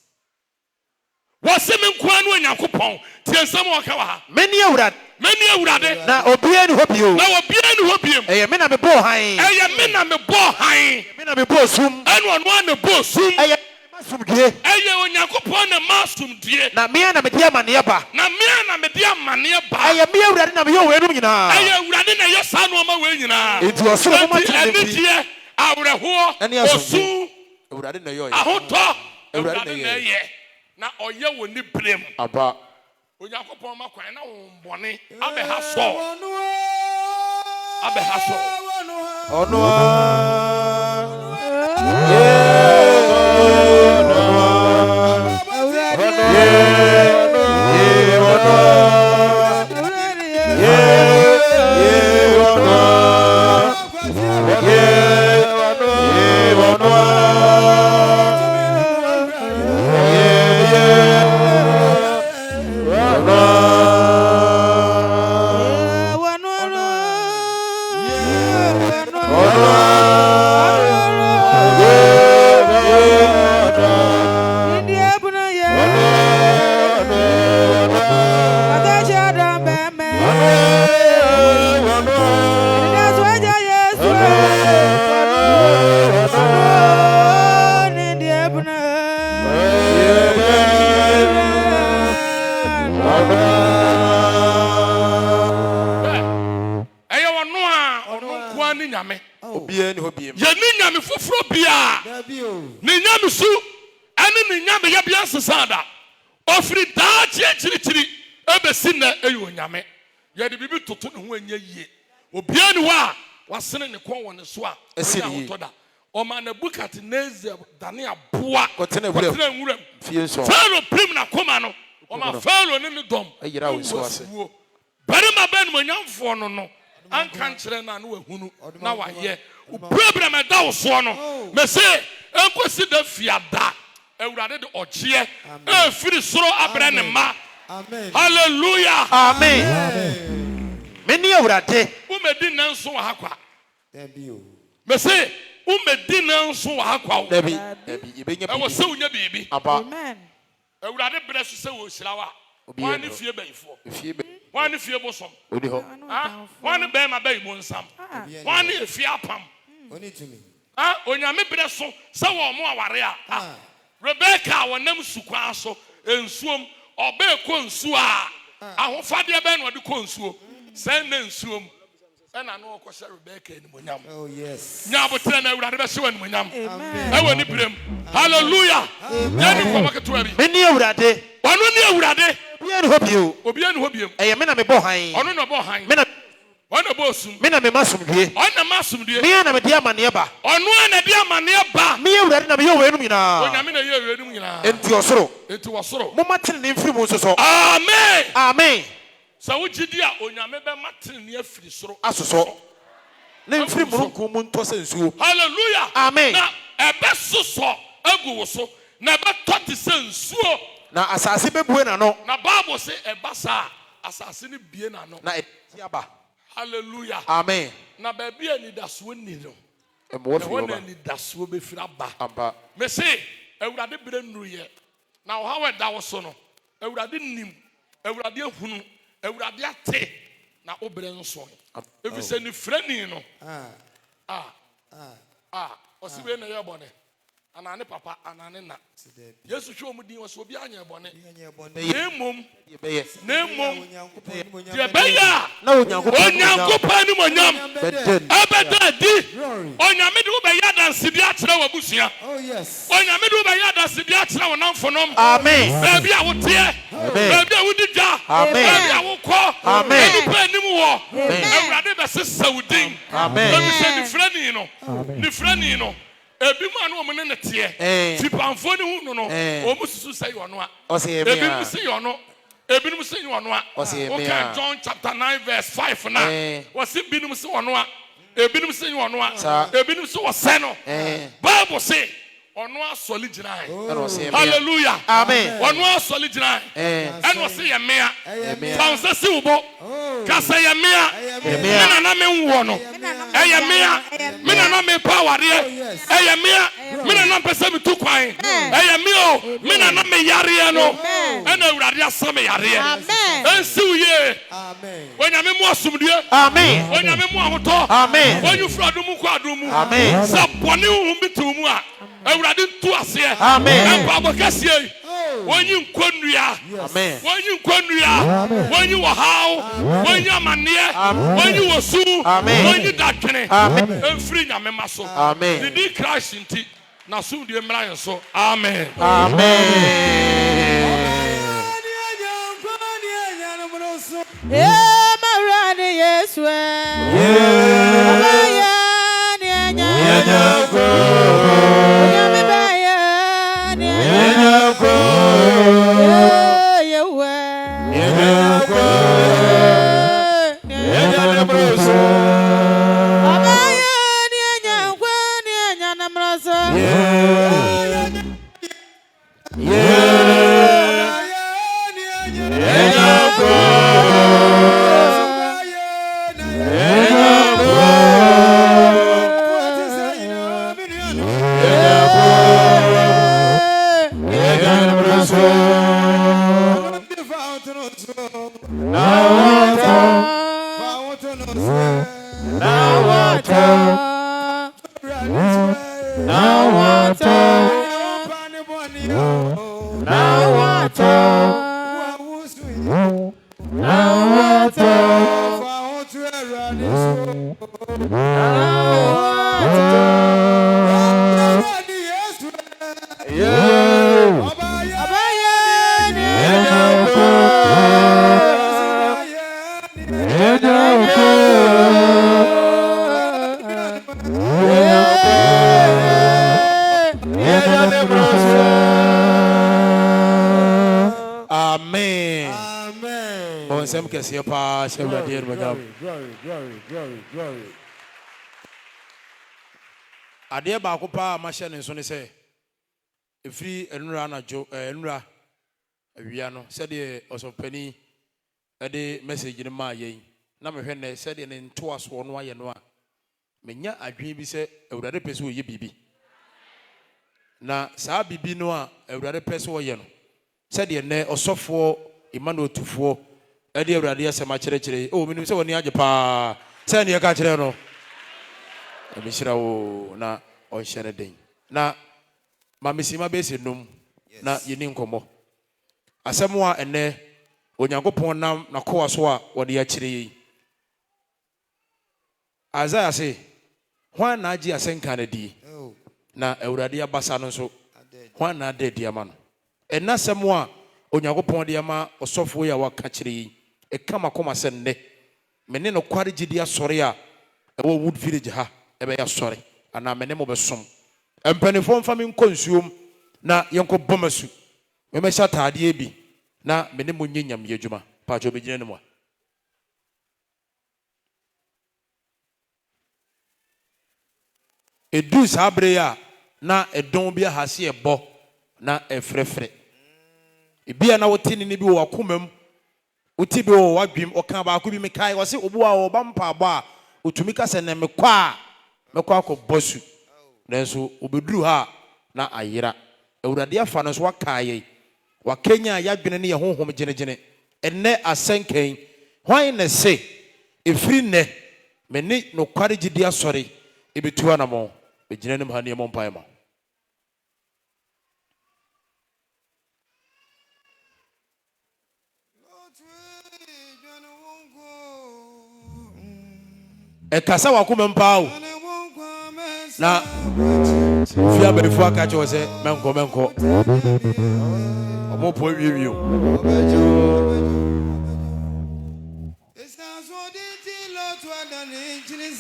G: wose me nkoa no nyankopon tie nsam o ka wa ha
H: Meni awurade.
G: mani awurade
H: Na obia ni hobio.
G: na obia ne ho biem
H: Eye me na me bo han.
G: eye me na me bo han
H: Me na me bo sum.
G: eno ono an bo sum
H: Eye masumdie.
G: eye onyankopon na masumdie
H: Na me na me dia mane ba.
G: na me na me de amane ba
H: Eye me awurade na me yo we no nyina.
G: eye awurade na ye sa no ma we nyina
H: Enti osoro mo mate
G: eni
H: ne
G: die awreho
H: Ɛne
G: osu
H: asomdwie. Awurade na yo ye.
G: ahotɔ
H: Awurade
G: awurade
H: na
G: na
H: ye.
G: ye na ɔyɛ wɔ ne brem
H: Aba.
G: onyankopɔn ma kwan na wo mbɔne abɛha sɔ abɛha sɔ
H: Ono
C: Amen.
H: Obia ni hobiem.
G: Ye ni nyame foforo bia. Ni nyame su ane ni nyame ya bia sesada. Ofiri da chiri ebesi na eyo nyame. Ye de bibi toto ne ho anya yie. Obia ni wa wasene ne kon won so a.
H: Esini.
G: Oma na Nebukadnezar dane aboa.
H: Kotena
G: nwuram.
H: Fie so.
G: Pharaoh prim na koma no. Oma Pharaoh ne dom.
H: Ayira wo so ase.
G: Bari ma ben mo nyamfo no. Anka nkyere na no ehunu na waye. Problem da wo so no. Me say enkosi da fiada. Ewurade de ogie. E firi soro abre ne ma.
A: Amen.
G: Hallelujah.
H: Amen. Meni ewurade.
G: Umedi nanso wa hakwa.
A: Debio.
G: Me say umedi nanso wa hakwa.
H: Dabi ibenya
G: E wo se unya bibi.
H: Amen.
G: Ewurade bre so se wo hirawa. Wani fie bayifo.
H: Fie be.
G: Wani fie bosom.
H: Odi ho.
G: Wani be ma bayi mo nsam. Wani efie apam.
A: Oni to me.
G: Onyame bre so se wo mo aware a. Rebecca wonam sukwa so ensuom obe ko nsu a ahofade be na ode ko nsuo sen na nsuom na no ko sha Rebecca ni monyam.
A: Oh yes.
G: Nya botre na Awurade be hye wani monyam. E woni brem. Hallelujah. Ya ni ko maketo abi.
H: Meni ewurade.
G: Ono ni Awurade.
H: Obia ni hobiem.
G: Obia ni hobiem.
H: Eye me na me bo han.
G: Ono na bo han.
H: Me na
G: Ono bo sum.
H: me na me masumdue.
G: Ono masumdue.
H: Me na me dia mane ba.
G: Ono na dia mane ba.
H: Me ewurade na me ye wenum nyina.
G: Onyame na ye wenum nyina.
H: Enti osoro.
G: Enti wosoro.
H: Mo matene ne mfiri mu soso.
G: Amen.
H: Amen.
G: So wugidi a onyame be matene ne afiri soro.
H: Asoso. Ne mfiri mu nko mu nto se nsuo.
G: Hallelujah.
H: Amen.
G: Na ebe soso agu wo so. Na ebe toti se nsuo.
H: Na asase bebue na no.
G: Na Bible say eba sa asase ni bie na no.
H: Na etiaba.
G: Hallelujah.
H: Amen.
G: Na ba bia ni daso ni no.
H: Emwo
G: Na
H: fi
G: wona
H: oba.
G: ni daso be fira ba.
H: Aba.
G: Me say Awurade bere nuru ye. Na wo ha we da wo so no. Awurade nim. Awurade ehunu. Awurade ate. Na obere nso. Efi se ni frani no. Osibe na ye bone. Anane papa anane na. Yesu hwe omudin wo so obi anya bone. Nemom. Nemom. Ye beya.
H: Na onyankopon.
G: Onyankopon ni monyam.
H: Beden.
G: Abeda di. Onyame de wo beya dansidi akyere wo busua.
A: Oh yes.
G: Onyame de wo beya dansidi akyere wo namfonom.
H: Amen.
G: Baby a wote. Baby a wodi dwa.
H: Amen.
G: Baby a wokɔ.
H: Amen.
G: Baby pa nim wo. Awurade be sesa wodin.
H: Amen.
G: Baby se ni frani no. Ni frani no. Ebi mu anu omene ne tie. Tipamfo ni hu no no. Omu susu say yono a.
H: Ose
G: Ebi
H: emia.
G: mu say yono. Ebi mu say yono a.
H: Ose
G: Okay,
H: emia.
G: John chapter 9 verse 5 na. Wose bi mu say yono a. Ebi mu say yono a. Ebi mu say wose no. Bible say ono asoli gyina. Hallelujah.
H: Amen.
G: Ono asoli gyina. And wose ye mea. Fansa si ubo. Kasa ye mea. Me na na me nwo no. Eye mea. Me na na me power de. Eye mea. Me na na pese me tu kwan. Eye me o. Me na na me yare no. And Awurade asame yare.
E: Amen.
G: Ensi uye.
A: Amen.
G: Onyame mu asumdue.
H: Amen.
G: Onyame mu ahoto.
H: Amen.
G: Onyu fura do mu kwa do mu.
H: Amen.
G: Sa bone hu bi tu mu a. Awurade tu ase.
H: Amen.
G: Empabo kase. Onyu nkonnua.
H: Amen.
G: Onyu nkonnua. Onyu wahaw. Onyu amane. Onyu wosu.
H: Amen.
G: Onyu datwene.
H: Amen.
G: Emfiri nyame maso.
H: Amen.
G: Didi Christ nti na sumdue mmra yenso. Amen.
H: Amen.
E: Marani Yesu.
D: On some case, your pass, every day, adeɛ baako paa mahyɛ ne nso ne sɛ ɛfiri nnura anadwo nnura awia no sɛdeɛ ɔsɔpani ɛde message no maa yɛn na mehwɛ nnɛ sɛdeɛ ne ntoasoɔ no ayɛ no a menya adwene bi sɛ awurade pɛ sɛ ɔyɛ biribi na saa biribi no a awurade pɛ sɛ ɔyɛ no sɛdeɛ nnɛ ɔsɔfoɔ Emmanuel Tufoɔ ɛde awurade asɛm akyerɛkyerɛ menim sɛ wɔne agye paa sɛ ne yɛka kyerɛ no Mishra wo na ɔnhyɛ den na mamesima bɛsɛ nom na yɛni nkɔmmɔ asɛm a ɛnɛ Onyankopɔn nam nakoa so a wɔde akyerɛ yi Isaiah se hwan na agye asɛnka no die na awurade abasa no nso hwan na ada adi ama no ɛna asɛm a Onyankopɔn de ama ɔsɔfoɔ yi a waka kyerɛ yi ɛka makɔma sɛ nnɛ me ne no kware gyidi asɔre a ɛwɔ Wood Village ha ɛbɛyɛ asɔre anaa me ne mo bɛsom mpanimfoɔ mfa me nkɔ nsuom na yɛnkɔ bɔ masu memɛhyɛ ataadeɛ bi na me ne mo nyɛ nyamyɛ adwuma paatwɛ bɛgyina no mu a ɛduru saa bere a na ɛdɔn bi ahase ɛbɔ na ɛfrɛfrɛ ebia na wote ne bi wɔ akoma mu wote bi wɔ wadwem ɔka baako bi mekae wɔ se obu a ɔba mpaabɔ a otumi ka sɛ ne mekɔ a mekɔ akɔbɔ su nanso obɛduru ha na ayera awurade afa no so waka yɛ wakanya yɛadwene ne yɛ honhom gyenegyene ɛnnɛ asɛnkan hwan ne se ɛfiri nnɛ me ne nokware gyidi asɔre ɛbɛtu anamɔ bɛgyina nim ha ne yɛmɔ mpae ma ɛkasa wakoma mpaa o na fi abɛrifo aka kyerɛ sɛ mɛnkɔ ɔmo pɔ wiewiew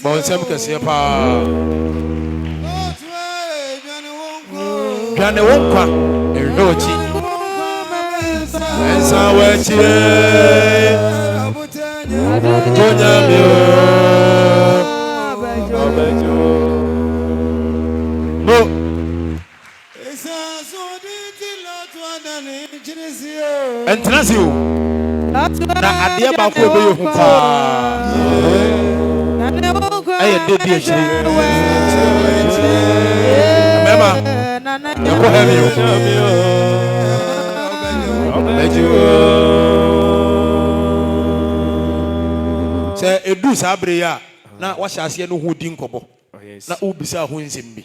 D: bɔ nsɛm kɛseɛ paa dwane wo nkwa ɛhwɛ ɔkyi ɛnsa wɔakyie tonyamio ɛntena se o na adeɛ baako ɛbɛyɛ hu paa ɛyɛ de bi akyiri mɛma yɛkɔ ha mi sɛ ɛdu saa bere a na wahyɛ aseɛ no ho di nkɔbɔ na wobisa ho nsɛm bi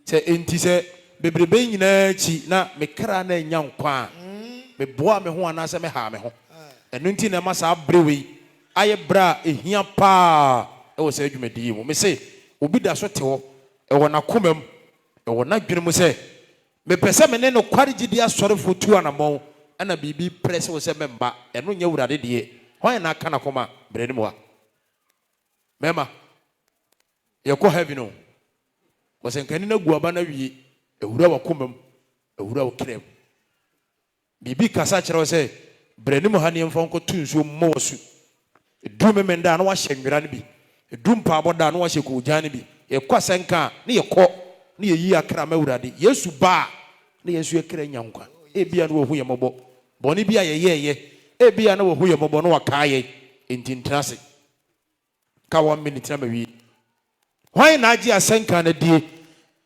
D: sɛ enti sɛ bebrebe nyinaa akyi na mekra na anya nkwa a meboa me ho anaasɛ mehaa me ho ɛno nti na ɛma saa bere wei ayɛ bere a ɛhia paa ɛwɔ saa adwumadie mu me se obi da so te hɔ ɛwɔ n'akoma mu ɛwɔ n'adwene mu sɛ mepɛ sɛ me ne no kware gyidi asɔrefoɔ tu anammɔn ɛna biribi prɛ sɛ wo sɛ memba ɛno nyɛ wurade deɛ hwan na aka n'akoma brɛ ne mu ha mɛma yɛkɔ heaven o wɔsɛ nkani no agu aba no awie awura wakoma mu awura wo kra mu biribi kasa kyerɛ wo sɛ brɛ ne mu ha ne yɛmfa nkɔto nsuo mmɔ wɔ su ɛduru memenda a na wahyɛ nwera no bi ɛduru mpaabɔ da a na wahyɛ koogya no bi yɛkɔ asɛnka a ne yɛkɔ ne yɛyi akra ma awurade yesu ba a ne yɛnso yɛkra nya nkwa ebia na wɔhu yɛ mmɔbɔ bɔne bi a yɛyɛɛyɛ ebia na wɔhu yɛ mmɔbɔ na wakaa yɛ enti ntena ase ka 1 minute na mawie hwan na agye asɛnka no die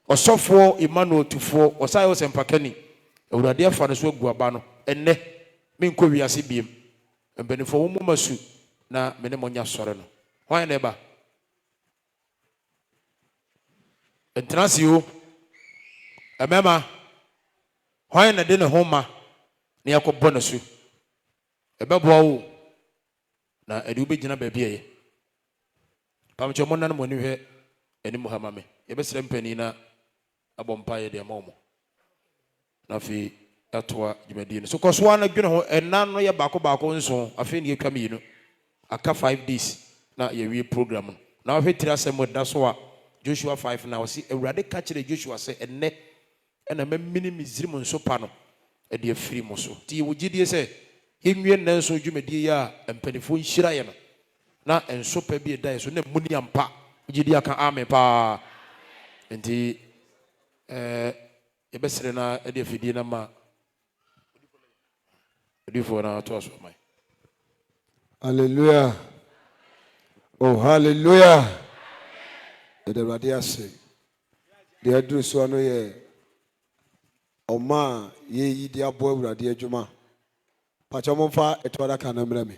D: ɔsɔfoɔ Emmanuel Tufoɔ ɔsae wɔ sɛmpakani awurade afa no so agu aba no ɛnnɛ menkɔ wiase biem mpanimfoɔ wo moma su na me ne mo nya sɔre no hwan na ɛba ntena se o ɛmɛma hwan na de ne ho ma na yɛkɔbɔ no so ɛbɛboa wo na ɛde wobɛgyina baabi ɛyɛ pamkyɛ mo nane mo ani hwɛ anim ha ma me yɛbɛsrɛ mpani na abɔ mpa yɛ deɛ ma mo na afei atoa dwumadie no so kɔsoa no dwene ho ɛna no yɛ baako nso afei ne yɛtwa mmienu aka 5 days na yɛwie program no na wahwɛ tiri asɛm da so a Joshua 5 na wɔsi awurade ka kyerɛ Joshua sɛ ɛnnɛ ɛna mamini Misraim nso pa no ɛde afiri mo so nti yɛwɔ gyidie sɛ yɛnwie nanso dwumadie a mpanimfoɔ nhyira yɛ no na nso pa bi da so na muni ampa gidi aka amen pa nti yɛbɛsere na ɛde afidie na ma odifo na to aso mai.
F: Hallelujah. Oh, hallelujah. The radia say, the address so no ye. Oma ye dia boy radia juma. Pachamonfa etwada kanamre me.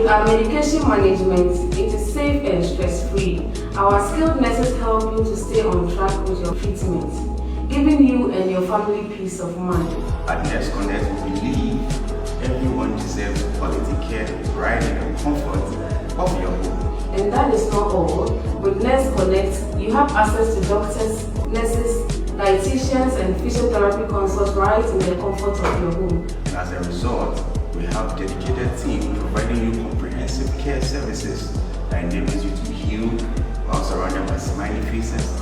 I: Our medication management, it is safe and stress-free. Our skilled nurses help you to stay on track with your treatment, giving you and your family peace of mind.
B: At Nurse Connect, we believe everyone deserves quality care right in the comfort of your home.
I: And that is not all. With Nurse Connect, you have access to doctors, nurses, dietitians, and physiotherapy consults right in the comfort of your home.
B: And as a result, we have dedicated team providing you comprehensive care services that enables you to heal while surrounded by smiling faces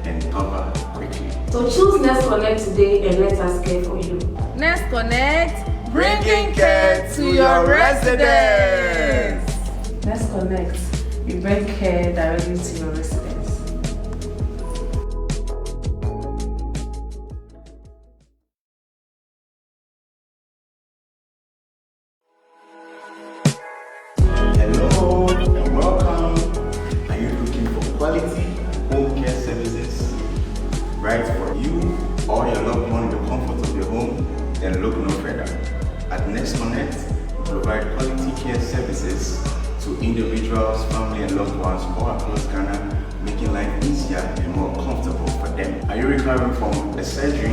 B: and recover quickly.
I: So choose Nurse Connect today and let us care for you.
E: Nurse Connect, bringing care to your residents.
I: Nurse Connect, we bring care directly to your residents.
B: Hello and welcome. Are you looking for quality home care services right for you or your loved one in the comfort of your home? Then look no further. At Nurse Connect, we provide quality care services to individuals, family and loved ones all across Ghana, making life easier and more comfortable for them.
J: Are you recovering from a surgery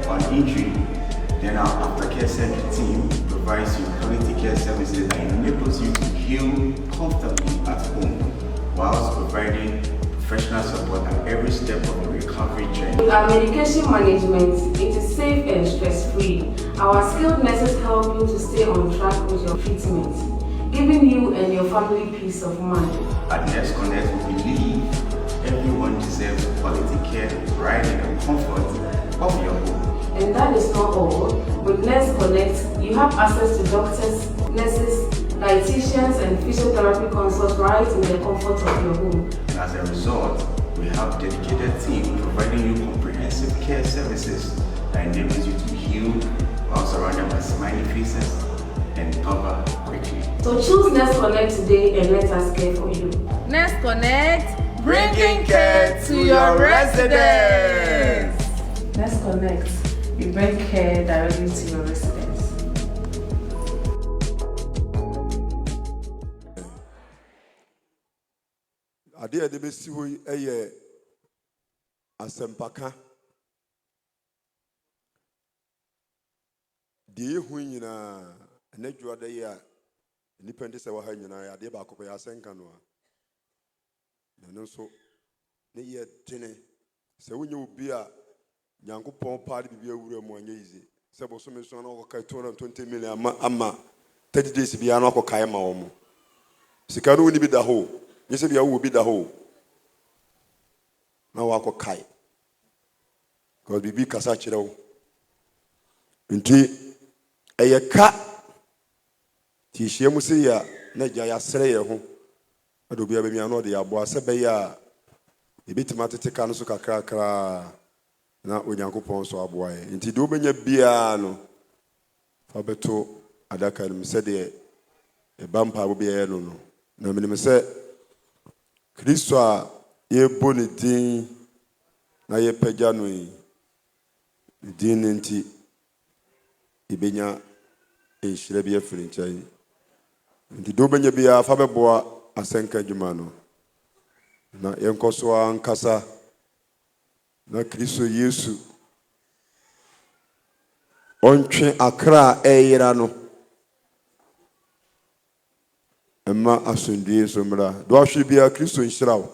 J: or an injury? Then our aftercare center team provides you quality care services that enables you to heal comfortably at home, whilst providing professional support at every step of the recovery journey.
I: With our medication management, it is safe and stress-free. Our skilled nurses help you to stay on track with your treatment, giving you and your family peace of mind.
J: At Nurse Connect, we believe everyone deserves quality care right in the comfort of your home.
I: And that is not all. With Nurse Connect, you have access to doctors, nurses, dietitians, and physiotherapy consults right in the comfort of your home.
J: And as a result, we have dedicated team providing you comprehensive care services that enables you to heal while surrounded by smiling faces and recover quickly.
I: So choose Nurse Connect today and let us care for you.
E: Nurse Connect, bringing care to your residents.
I: Nurse Connect, we bring care directly to your residents.
F: Ade a de besi ho eye asempaka de ehu nyina anadwo da ye a nipa ndi se wa ha nyina ade ba akọ ya asenka no a no so ne ye tene se wonye obi a Nyankopon paade bibia wura mu anya yize se bo so me so na okoka 220 million ama 30 days bia na okoka ma wo mu sika no ni bi da ho nyese bia wo bi da ho na wa kokai ko bibi kasa kire wo nti eyeka ti hie mu se ya na gya ya sere ye ho ado bia be mi ano de ya bo ase be ya ebitima tete ka no so kakra na Onyankopon so aboa ye nti de obenya bia no fa beto adaka no se de e bampa bo bia ye no na menim se Kristo a ye boni din na ye pagya no yi din nti ibenya enhyira bi afiri nkyai nti de obenya bia fa beboa asenka dwuma no na yenkoso ankasa na Kristo Yesu ontwe akra eyira no emma asundie somra do ahwe bia Kristo nhyirawo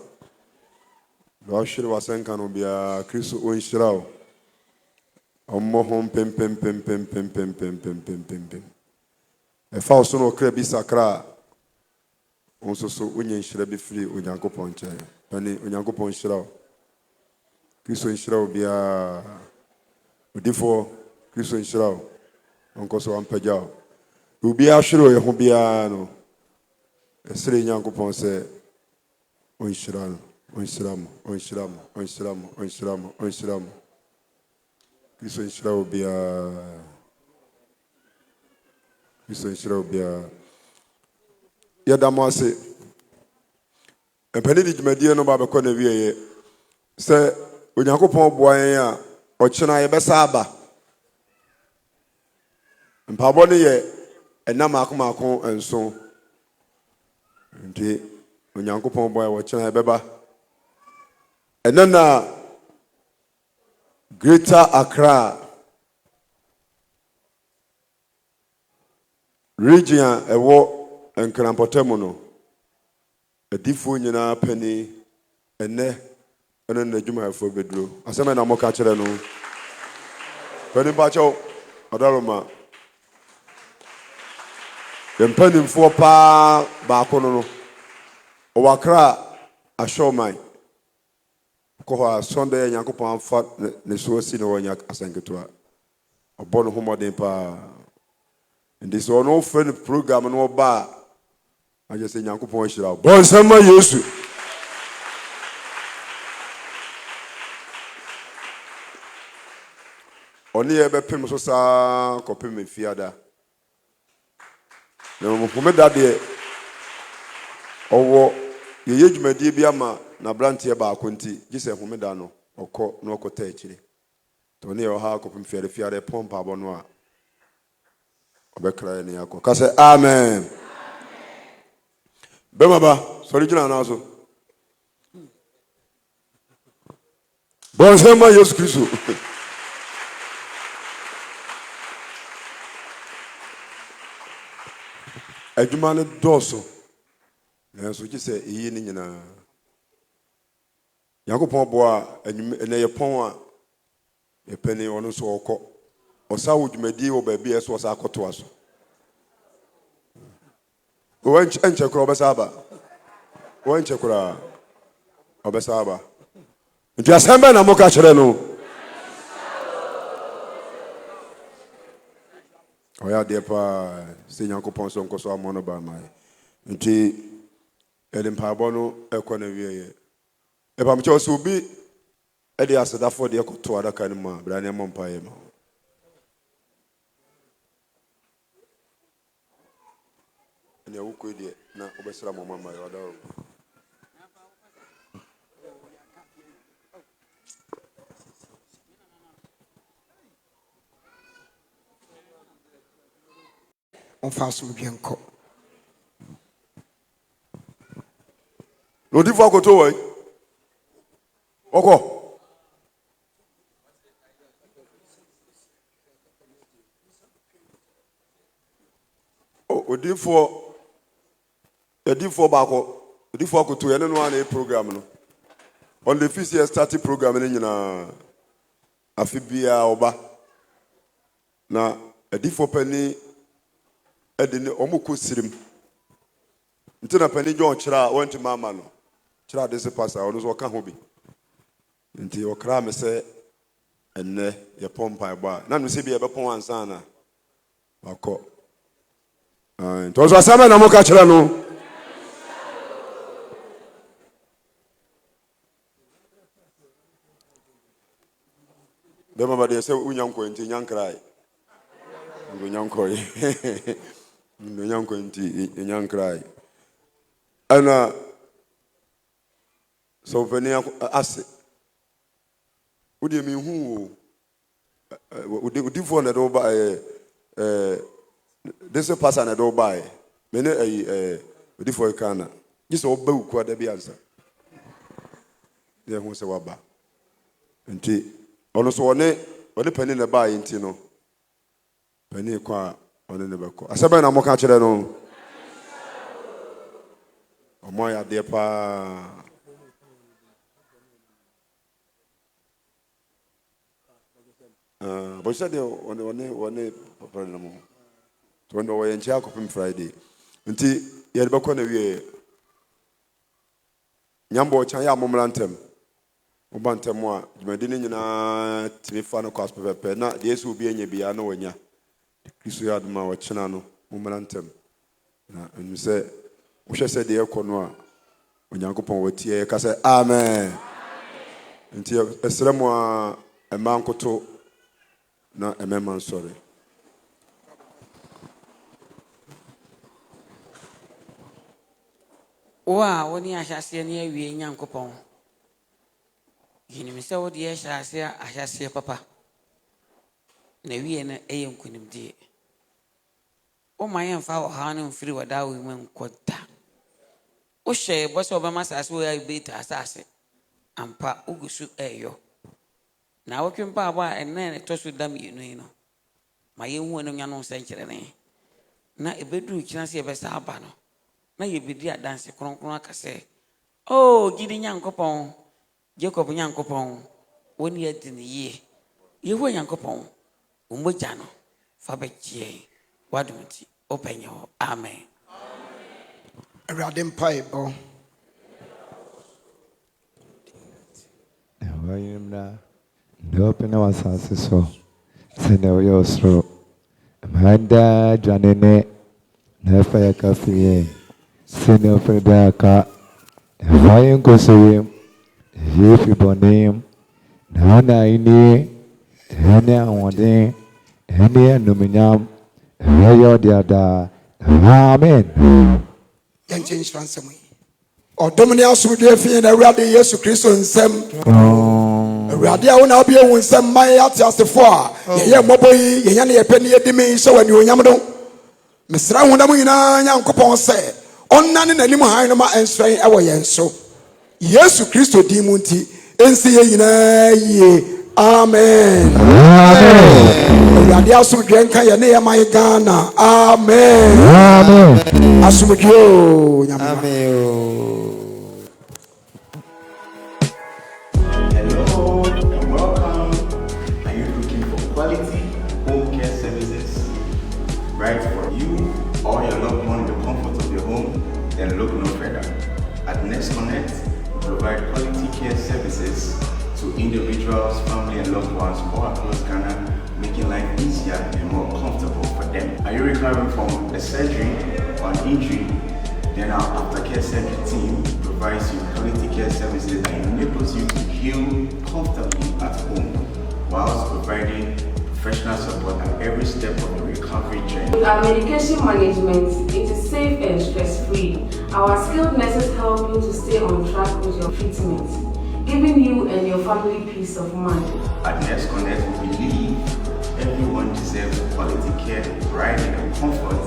F: do ahwe wasenka no bia Kristo onhyirawo ommo hom pem e fa so no kra bi sakra onso so onye nhyira bi firi Onyankopon nkyɛn ani Onyankopon nhyirawo Kristo nhyirawo bia odifo Kristo nhyirawo onkoso ampagyawo obi ahwere ye ho bia no esere Nyankopon se onhyira Kristo nhyirawo bia yadamo ase empani di dwumadie no ba bekɔ na wieye se Onyankopon boa yen a ɔkyena ye bɛsa aba mpabɔ ne ye enam akomako enso nti Onyankopon boa ɔkyena ye bɛba enana Greater Accra region ewo enkrampotemu no adifo nyina pani ene na dwuma afo beduro asema na moka kire no pani bacho odaloma yempani mfo pa ba kono no owakra ashoman ko ha Sunday Nyankopon fa ne so si no wonya asanketo obo no homoden pa ndi so no friend program no ba aje se Nyankopon hira bon sama Yesu oni ebe pem so sa ko pem fiada na mo komeda de owo ye dwumadie bi ama na brantie ba akonti gise homeda no okọ na okota akire to ne yo ha ko pem fiada pompa abono a obekra ne yakọ ka se amen bema ba sori jina na so Bonsema Yesu Kristo. Adwuma no dɔɔso. Nanso gye sɛ eyi ne nyinaa. Nyankopɔn boa ɛnɛ yɛ pɔn a yɛpɛni ɔno nso ɔkɔ. Ɔsa wo dwumadie wɔ baabi ɛso ɔsa akɔto aso. Wɔnkyɛ kora ɔbɛsa aba. Wɔnkyɛ kora ɔbɛsa aba. Nti asɛm bɛ na moka kyerɛ no. Ɔyɛ adeɛ paa sɛ Nyankopɔn so nkɔ so amɔ no ba ma. Nti ɛde mpaabɔ no ɛkɔ na wieyɛ. Ɛpamkyɛw sɛ obi ɛde asedafo deɛ kɔto adaka no mu a bra ne mmɔ mpaeɛ ma. Ɛne awokɔ deɛ na ɔbɛsra mɔ mama yɛ ɔda.
B: On fasse bien quoi.
F: L'autre fois que tu vois, encore. Oh, l'autre fois que tu as un programme, on le fait si starté programme na afibia oba na l'autre fois penny edini omuko sirim ntina pani John chira went mama no chira dese pastor ono so ka ho bi nti okra me se enne ye pompa ba na no se bi e be pon ansa na akọ nti ozo asama na moka chira no be mama de se unyanko nti nyankrai unyanko Nyanko nti nyankrai ana so veni ase udi mi hu udi fo na do ba dese pasa na do ba me ne udi fo kana gise oba uku ada bi ansa ye hu se waba nti ono so one pani na ba nti no pani kwa one ne beko asaba na mo ka kire no omo ya de pa bo said one papa na mo to no we nchi akopim Friday nti ye de beko na wie nyambo chan ya momlantem obantem a dwumadi ne nyina timifa no kwas pepe na de Yesu obi anya bia na wanya Kristo ya aduma wa chena no momlantem na nse wo hwese de ekono a onyankopon watie ka se amen nti esremu a emankoto na emema sorry
K: wa woni ahyase ne awie nyankopon yini se wo de ahyase papa na wie na eyenkunimdie o mayen fa wo ha no mfiri wadawo mu nkoda o hye bo se obama sase wo ya beta asase ampa ugusu eyo na wo twempa aba enne ne tosu dam yenu no ma yehu no nyano senkyere ne na ebedu kina se ebesa aba no na yebedi adanse kronkron akase oh gidi nyankopon Jacob nyankopon woni adini ye yehu nyankopon umboja no fa bekie wadumti openyo amen
B: Radin Bible.
C: Wayimna ndopena wasase so sene oyosro manda janene nafa ya kafiye sene ofreda ka wayin kosoye yefi bonim na ini ene awode ene anuminyam rayo diada amen
B: Yanchin Shansami. Or Dominia Sudefi and Radi Yesu Christo and Sem. Radia will now be a win some my as the four. Yeah, Moboy, Yanni a penny a demi, so when you yamado. Mr. Wundamina, young Copon say, on none in any Mahinama and strain our yen so. Yesu Christo Dimunti, Ensi ye nyinaa yie. Amen. Awurade asomdwe nka yɛ ne yɛ man Ghana. Amen. Asomdwe o nyame.
J: Hello and welcome. Are you looking for quality home care services? Right for you or your loved one in the comfort of your home? Then look no further. At Next Connect, we provide quality care services to individuals, family and loved ones all across Ghana, making life easier and more comfortable for them. Are you recovering from a surgery or an injury? Then our aftercare center team provides you quality care services that enables you to heal comfortably at home, whilst providing professional support at every step of the recovery journey.
I: With our medication management, it is safe and stress-free. Our skilled nurses help you to stay on track with your treatment, giving you and your family peace of mind.
J: At Next Connect, we believe everyone deserves quality care right in the comfort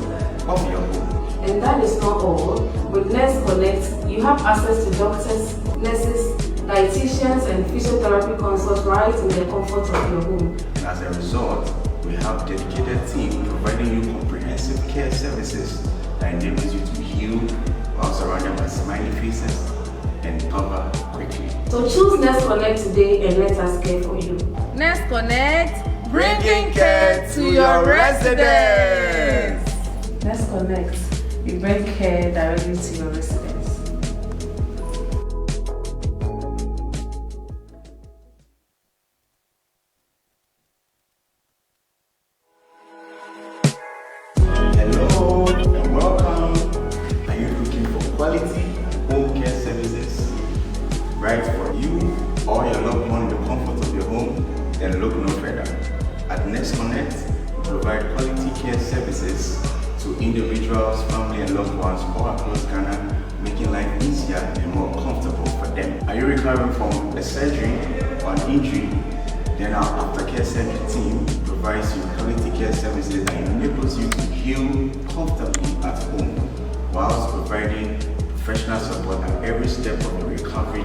J: of your home.
I: And that is not all. With Next Connect, you have access to doctors, nurses, dietitians, and physiotherapy consults right in the comfort of your home.
J: And as a result, we have dedicated team providing you comprehensive care services that enables you to heal while surrounded by smiley faces and recover quickly.
I: So choose Next Connect today and let us care for you.
L: Next Connect, bringing care to your residents.
I: Next Connect, we bring care directly to your residents.
J: Hello and welcome. Are you looking for quality home care services? Right for you or your loved one in the comfort of your home? Then look no further. At Next Connect, we provide quality care services to individuals, family and loved ones all across Ghana, making life easier and more comfortable for them. Are you recovering from a surgery or an injury? Then our aftercare center team provides you quality care services that enables you to heal comfortably at home, whilst providing professional support at every step of the recovery